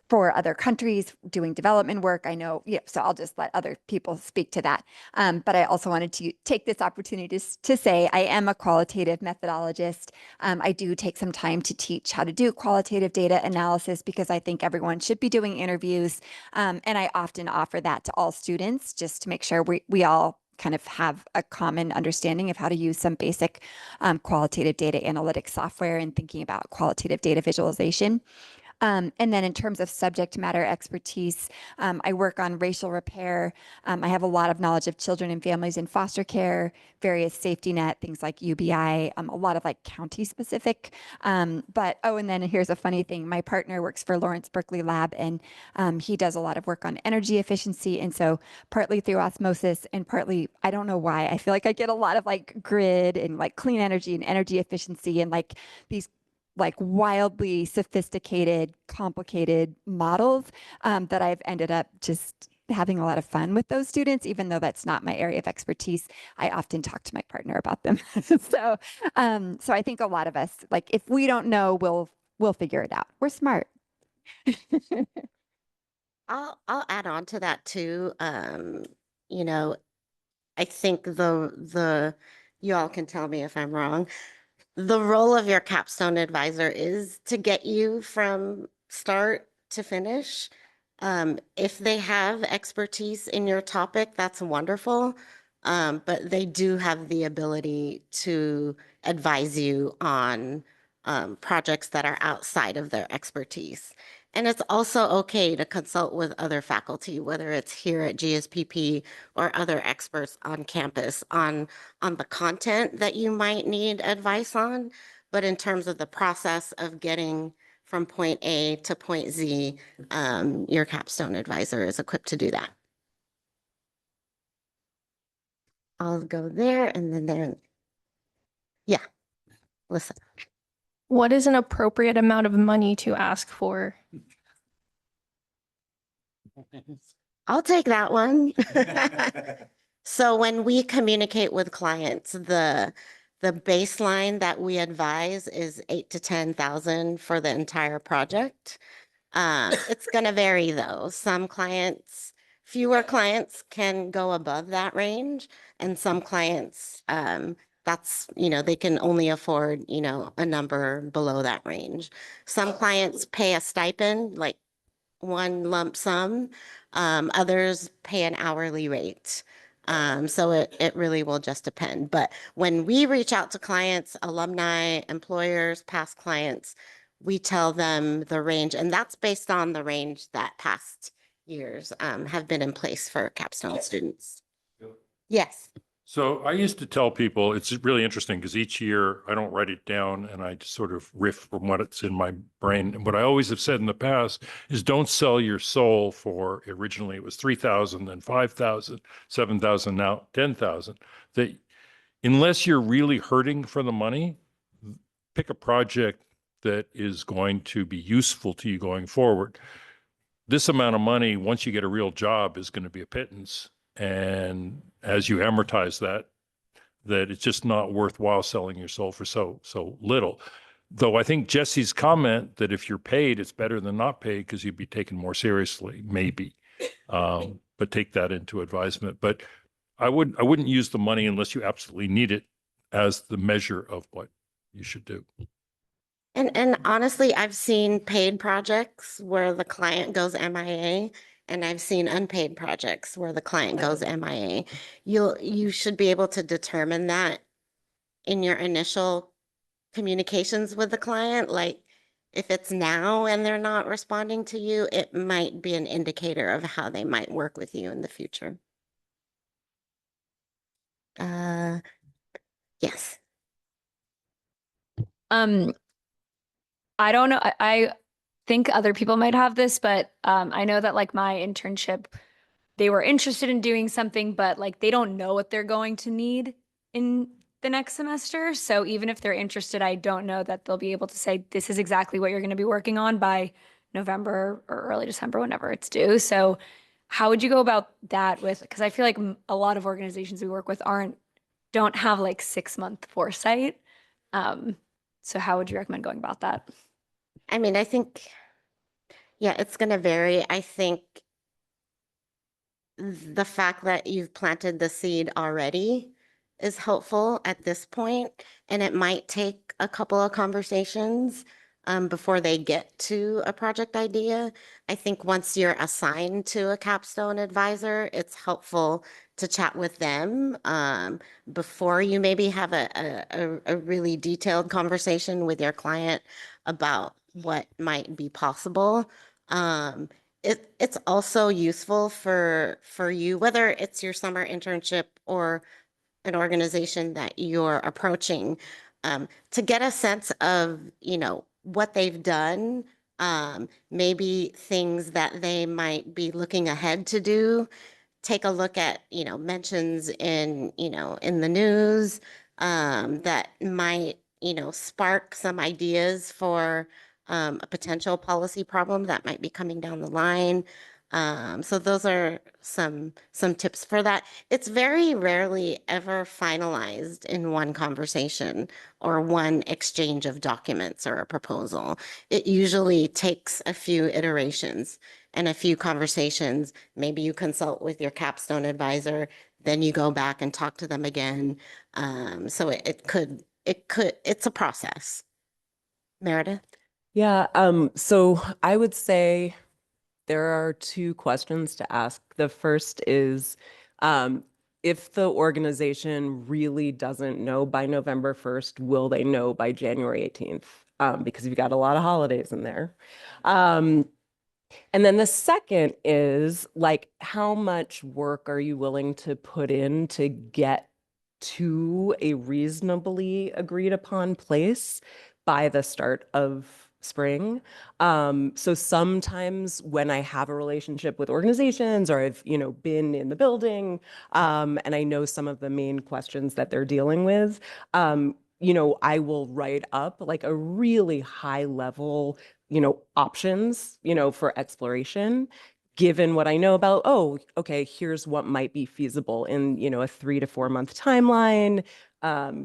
for other countries doing development work. I know, yeah, so I'll just let other people speak to that. But I also wanted to take this opportunity to say I am a qualitative methodologist. I do take some time to teach how to do qualitative data analysis because I think everyone should be doing interviews. And I often offer that to all students just to make sure we all kind of have a common understanding of how to use some basic qualitative data analytics software and thinking about qualitative data visualization. And then in terms of subject matter expertise, I work on racial repair. I have a lot of knowledge of children and families in foster care, various safety net, things like UBI, a lot of like county specific. And then here's a funny thing. My partner works for Lawrence Berkeley Lab and he does a lot of work on energy efficiency. And so partly through osmosis and partly, I don't know why, I feel like I get a lot of like grid and like clean energy and energy efficiency and like these like wildly sophisticated, complicated models that I've ended up just having a lot of fun with those students, even though that's not my area of expertise. I often talk to my partner about them. So I think a lot of us, like if we don't know, we'll figure it out. We're smart. I'll add on to that too. You know, I think the you all can tell me if I'm wrong. The role of your capstone advisor is to get you from start to finish. If they have expertise in your topic, that's wonderful. But they do have the ability to advise you on projects that are outside of their expertise. And it's also okay to consult with other faculty, whether it's here at GSPP or other experts on campus on the content that you might need advice on. But in terms of the process of getting from point A to point Z, your capstone advisor is equipped to do that. I'll go there and then there. Yeah, listen. What is an appropriate amount of money to ask for? I'll take that one. So when we communicate with clients, the baseline that we advise is 8 to 10,000 for the entire project. It's going to vary though. Some clients, fewer clients can go above that range, and some clients, that's, they can only afford, a number below that range. Some clients pay a stipend, like one lump sum. Others pay an hourly rate. So it really will just depend. But when we reach out to clients, alumni, employers, past clients, we tell them the range, and that's based on the range that past years have been in place for capstone students. Yes. So I used to tell people, it's really interesting because each year I don't write it down and I just sort of riff from what it's in my brain. And what I always have said in the past is don't sell your soul for, originally it was 3,000, then 5,000, 7,000, now 10,000. That unless you're really hurting for the money, pick a project that is going to be useful to you going forward. This amount of money, once you get a real job, is going to be a pittance. And as you amortize that it's just not worthwhile selling your soul for so little. Though I think Jesse's comment that if you're paid, it's better than not paid because you'd be taken more seriously, maybe. But take that into advisement. But I wouldn't use the money unless you absolutely need it as the measure of what you should do. And honestly, I've seen paid projects where the client goes MIA, and I've seen unpaid projects where the client goes MIA. You should be able to determine that in your initial communications with the client. Like if it's now and they're not responding to you, it might be an indicator of how they might work with you in the future. Yes. I don't know. I think other people might have this, but I know that like my internship, they were interested in doing something, but like they don't know what they're going to need in the next semester. So even if they're interested, I don't know that they'll be able to say, this is exactly what you're going to be working on by November or early December, whenever it's due. So how would you go about that with, because I feel like a lot of organizations we work with don't have like 6-month foresight. So how would you recommend going about that? I mean, I think, yeah, it's going to vary. I think the fact that you've planted the seed already is helpful at this point, and it might take a couple of conversations before they get to a project idea. I think once you're assigned to a capstone advisor, it's helpful to chat with them before you maybe have a really detailed conversation with your client about what might be possible. It's also useful for you, whether it's your summer internship or an organization that you're approaching, to get a sense of, what they've done, maybe things that they might be looking ahead to do. Take a look at, mentions in the news, that might, spark some ideas for a potential policy problem that might be coming down the line. So those are some tips for that. It's very rarely ever finalized in one conversation or one exchange of documents or a proposal. It usually takes a few iterations and a few conversations. Maybe you consult with your capstone advisor, then you go back and talk to them again. So it's a process. Meredith? Yeah, so I would say there are two questions to ask. The first is, if the organization really doesn't know by November 1st, will they know by January 18th? Because you've got a lot of holidays in there. And then the second is, like, how much work are you willing to put in to get to a reasonably agreed upon place by the start of spring? So sometimes when I have a relationship with organizations, or I've, been in the building, and I know some of the main questions that they're dealing with, I will write up like a really high level, options, for exploration, given what I know about, oh, okay, here's what might be feasible in, a 3 to 4 month timeline.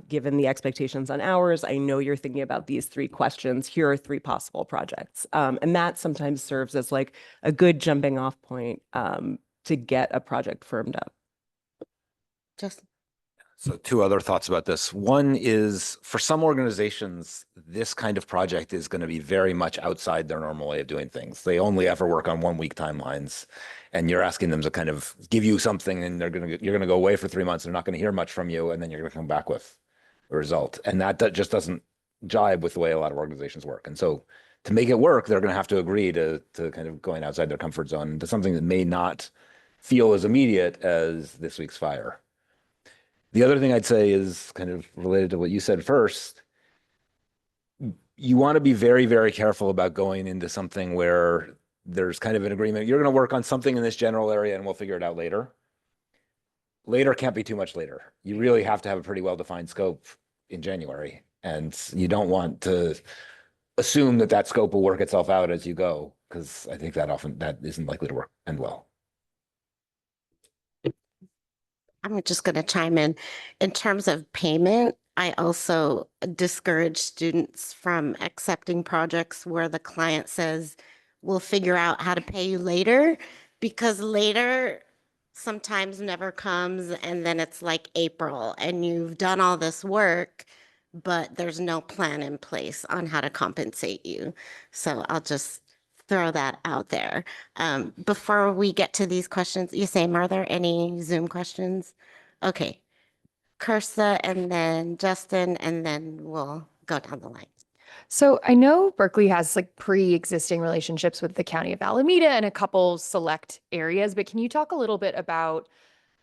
Given the expectations on hours, I know you're thinking about these 3 questions. Here are 3 possible projects. And that sometimes serves as like a good jumping off point to get a project firmed up. Just So 2 other thoughts about this. One is, for some organizations, this kind of project is going to be very much outside their normal way of doing things. They only ever work on 1-week timelines, and you're asking them to kind of give you something, and you're going to go away for 3 months. They're not going to hear much from you, and then you're going to come back with a result. And that just doesn't jibe with the way a lot of organizations work. And so to make it work, they're going to have to agree to kind of going outside their comfort zone to something that may not feel as immediate as this week's fire. The other thing I'd say is kind of related to what you said first. You want to be very, very careful about going into something where there's kind of an agreement. You're going to work on something in this general area and we'll figure it out later. Later can't be too much later. You really have to have a pretty well-defined scope in January. And you don't want to assume that scope will work itself out as you go, because I think that isn't likely to end well. I'm just going to chime in. In terms of payment, I also discourage students from accepting projects where the client says, we'll figure out how to pay you later, because later sometimes never comes. And then it's like April and you've done all this work, but there's no plan in place on how to compensate you. So I'll just throw that out there. Before we get to these questions, Yusame, are there any Zoom questions? Okay. Kirsa and then Justin, and then we'll go down the line. So I know Berkeley has like pre-existing relationships with the County of Alameda and a couple select areas, but can you talk a little bit about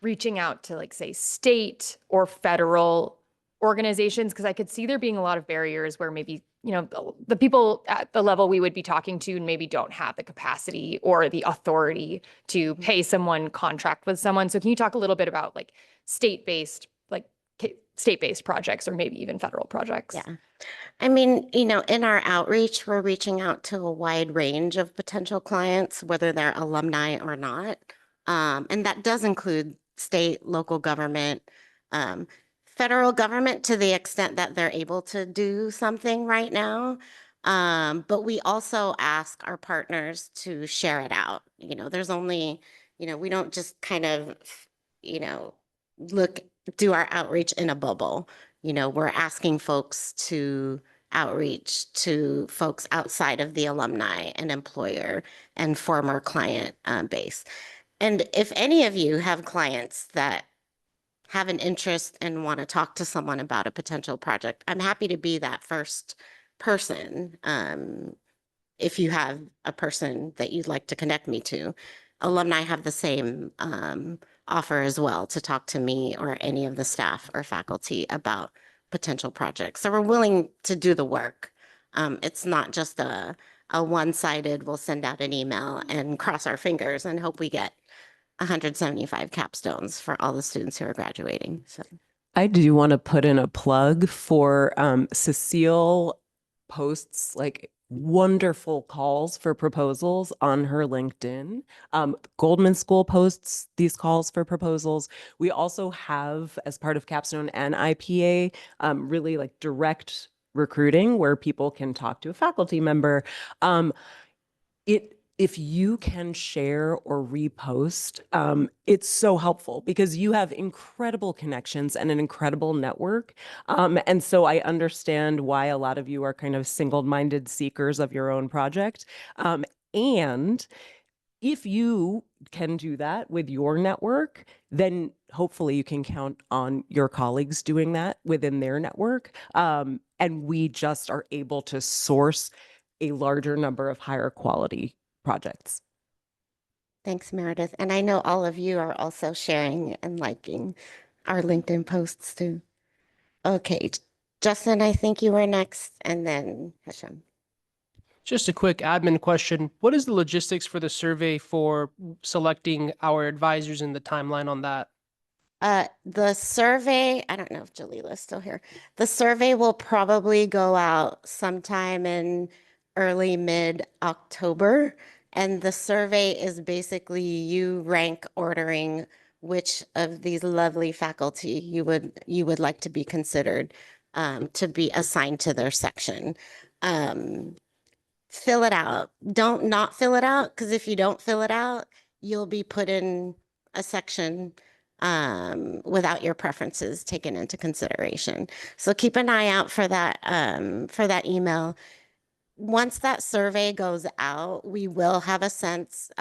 reaching out to, like, say, state or federal organizations? Because I could see there being a lot of barriers where maybe, the people at the level we would be talking to maybe don't have the capacity or the authority to pay someone, contract with someone. So can you talk a little bit about like state-based, like state-based projects or maybe even federal projects? Yeah. I mean, in our outreach, we're reaching out to a wide range of potential clients, whether they're alumni or not. And that does include state, local government, um, federal government to the extent that they're able to do something right now. But we also ask our partners to share it out. There's only, we don't just kind of, you know, do our outreach in a bubble. We're asking folks to outreach to folks outside of the alumni and employer and former client base. And if any of you have clients that have an interest and want to talk to someone about a potential project, I'm happy to be that first person. If you have a person that you'd like to connect me to, alumni have the same offer as well to talk to me or any of the staff or faculty about potential projects. So we're willing to do the work. It's not just a one-sided, we'll send out an email and cross our fingers and hope we get 175 capstones for all the students who are graduating. So I do want to put in a plug for Cecile posts like wonderful calls for proposals on her LinkedIn. Goldman School posts these calls for proposals. We also have, as part of Capstone and IPA, really like direct recruiting where people can talk to a faculty member. If you can share or repost, it's so helpful because you have incredible connections and an incredible network. And so I understand why a lot of you are kind of single-minded seekers of your own project. And if you can do that with your network, then hopefully you can count on your colleagues doing that within their network. And we just are able to source a larger number of higher quality projects. thanks, Meredith. And I know all of you are also sharing and liking our LinkedIn posts too. Okay, Justin, I think you were next, and then Hashem. Just a quick admin question. What is the logistics for the survey for selecting our advisors and the timeline on that? The survey, I don't know if Jalila's still here. The survey will probably go out sometime in early mid-October. And the survey is basically you rank ordering which of these lovely faculty you would like to be considered to be assigned to their section. Fill it out. Don't not fill it out, because if you don't fill it out, you'll be put in a section without your preferences taken into consideration. So keep an eye out for that email. Once that survey goes out, we will have a sense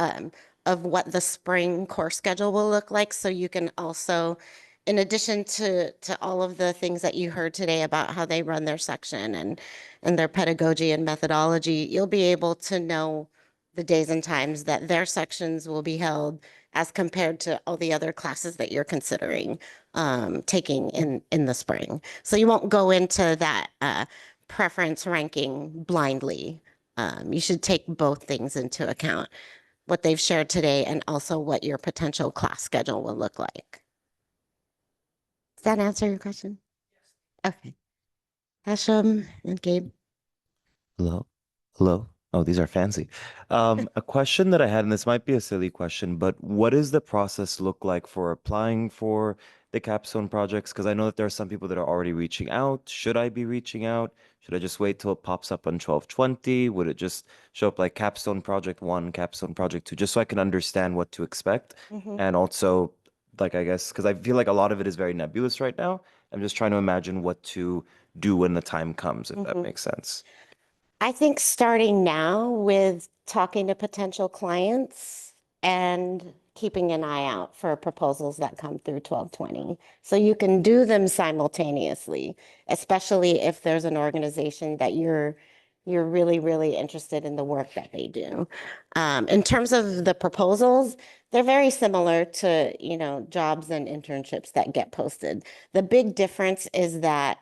of what the spring course schedule will look like. So you can also, in addition to all of the things that you heard today about how they run their section and their pedagogy and methodology, you'll be able to know the days and times that their sections will be held as compared to all the other classes that you're considering taking in the spring. So you won't go into that preference ranking blindly. You should take both things into account, what they've shared today and also what your potential class schedule will look like. Does that answer your question? Okay. Hashem and Gabe. Hello? Hello? Oh, these are fancy. A question that I had, and this might be a silly question, but what does the process look like for applying for the capstone projects? Because I know that there are some people that are already reaching out. Should I be reaching out? Should I just wait till it pops up on 1220? Would it just show up like capstone project 1, capstone project 2, just so I can understand what to expect? And also, like, I guess, because I feel like a lot of it is very nebulous right now. I'm just trying to imagine what to do when the time comes, if that makes sense. I think starting now with talking to potential clients and keeping an eye out for proposals that come through 1220. So you can do them simultaneously, especially if there's an organization that you're really, really interested in the work that they do. In terms of the proposals, they're very similar to, jobs and internships that get posted. The big difference is that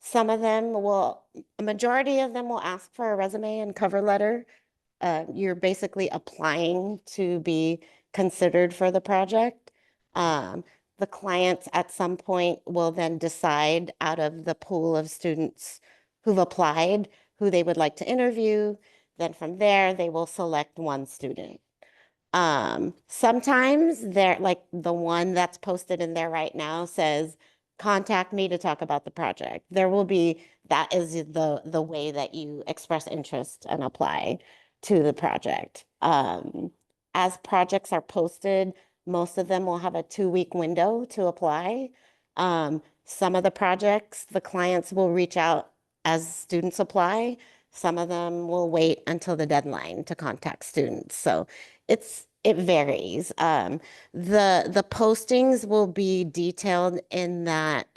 some of them a majority of them will ask for a resume and cover letter. You're basically applying to be considered for the project. The The clients at some point will then decide out of the pool of students who've applied, who they would like to interview. Then from there, they will select one student. Sometimes they're like the one that's posted in there right now says, contact me to talk about the project. There will be, that is the way that you express interest and apply to the project. As projects are posted, most of them will have a 2-week window to apply. Some of the projects, the clients will reach out as students apply. Some of them will wait until the deadline to contact students. So it varies. The postings will be detailed in that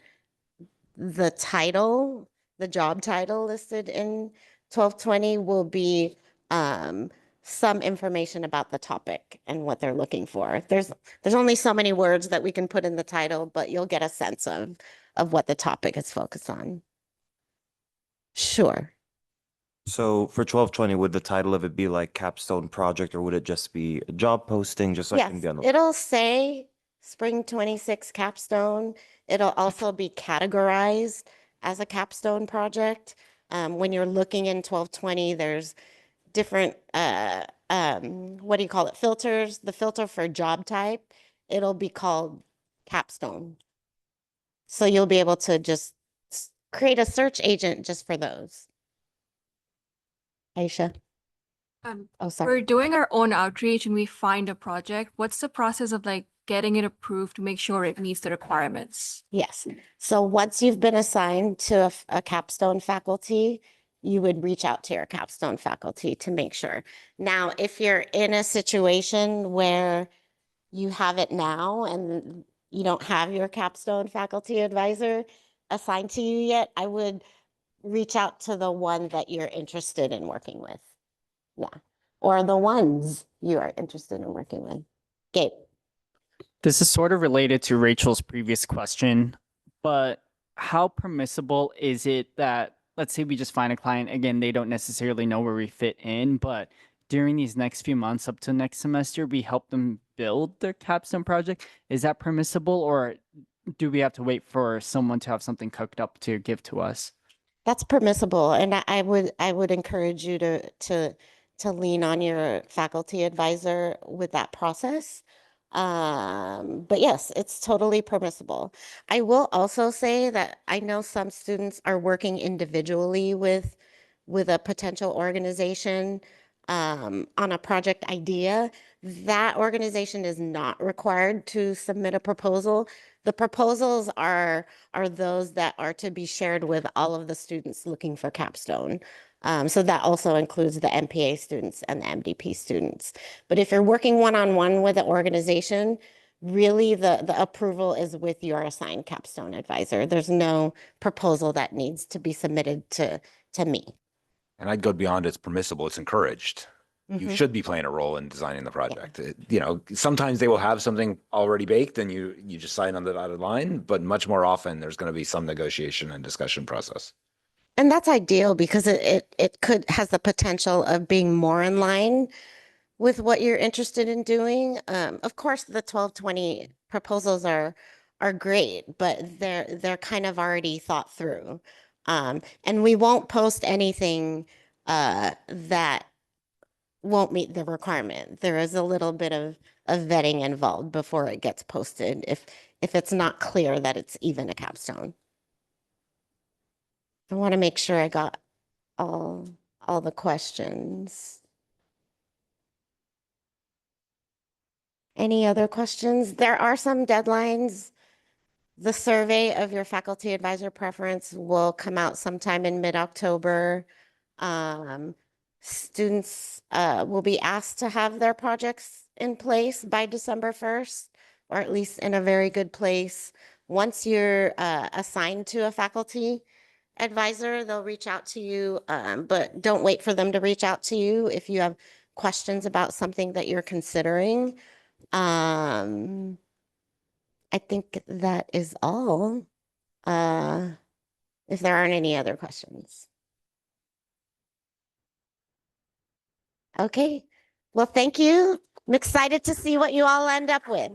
the title, the job title listed in 1220 will be some information about the topic and what they're looking for. There's only so many words that we can put in the title, but you'll get a sense of what the topic is focused on. Sure. So for 1220, would the title of it be like Capstone Project, or would it just be a job posting, just so I Yes, can be on the it'll say Spring 26 Capstone. It'll also be categorized as a capstone project. When you're looking in 1220, there's different, what do you call it, filters. The filter for job type, it'll be called capstone. So you'll be able to just create a search agent just for those. Aisha? Oh, sorry. We're doing our own outreach and we find a project. What's the process of like getting it approved to make sure it meets the requirements? Yes. So once you've been assigned to a capstone faculty, you would reach out to your capstone faculty to make sure. Now, if you're in a situation where you have it now and you don't have your capstone faculty advisor assigned to you yet, I would reach out to the one that you're interested in working with. Yeah. Or the ones you are interested in working with. Gabe. This is sort of related to Rachel's previous question, but how permissible is it that, let's say we just find a client, again, they don't necessarily know where we fit in, but during these next few months up to next semester, we help them build their capstone project. Is that permissible, or do we have to wait for someone to have something cooked up to give to us? That's permissible, and I would encourage you to lean on your faculty advisor with that process. But yes, it's totally permissible. I will also say that I know some students are working individually with a potential organization on a project idea. That organization is not required to submit a proposal. The proposals are those that are to be shared with all of the students looking for capstone. So that also includes the MPA students and the MDP students. But if you're working one-on-one with an organization, really the approval is with your assigned capstone advisor. There's no proposal that needs to be submitted to me. And I'd go beyond it's permissible, it's encouraged. You Mhm. should be playing a role in designing the project. You know, sometimes they will have something already baked and you just sign on the dotted line, but much more often there's going to be some negotiation and discussion process. And that's ideal because it has the potential of being more in line with what you're interested in doing. Of course, the 1220 proposals are great, but they're kind of already thought through. And we won't post anything that won't meet the requirement. There is a little bit of vetting involved before it gets posted if it's not clear that it's even a capstone. I want to make sure I got all the questions. Any other questions? There are some deadlines. The survey of your faculty advisor preference will come out sometime in mid-October. Students will be asked to have their projects in place by December 1st, or at least in a very good place. Once you're assigned to a faculty advisor, they'll reach out to you, but don't wait for them to reach out to you if you have questions about something that you're considering. I think that is all. If there aren't any other questions. Okay, well, thank you. I'm excited to see what you all end up with.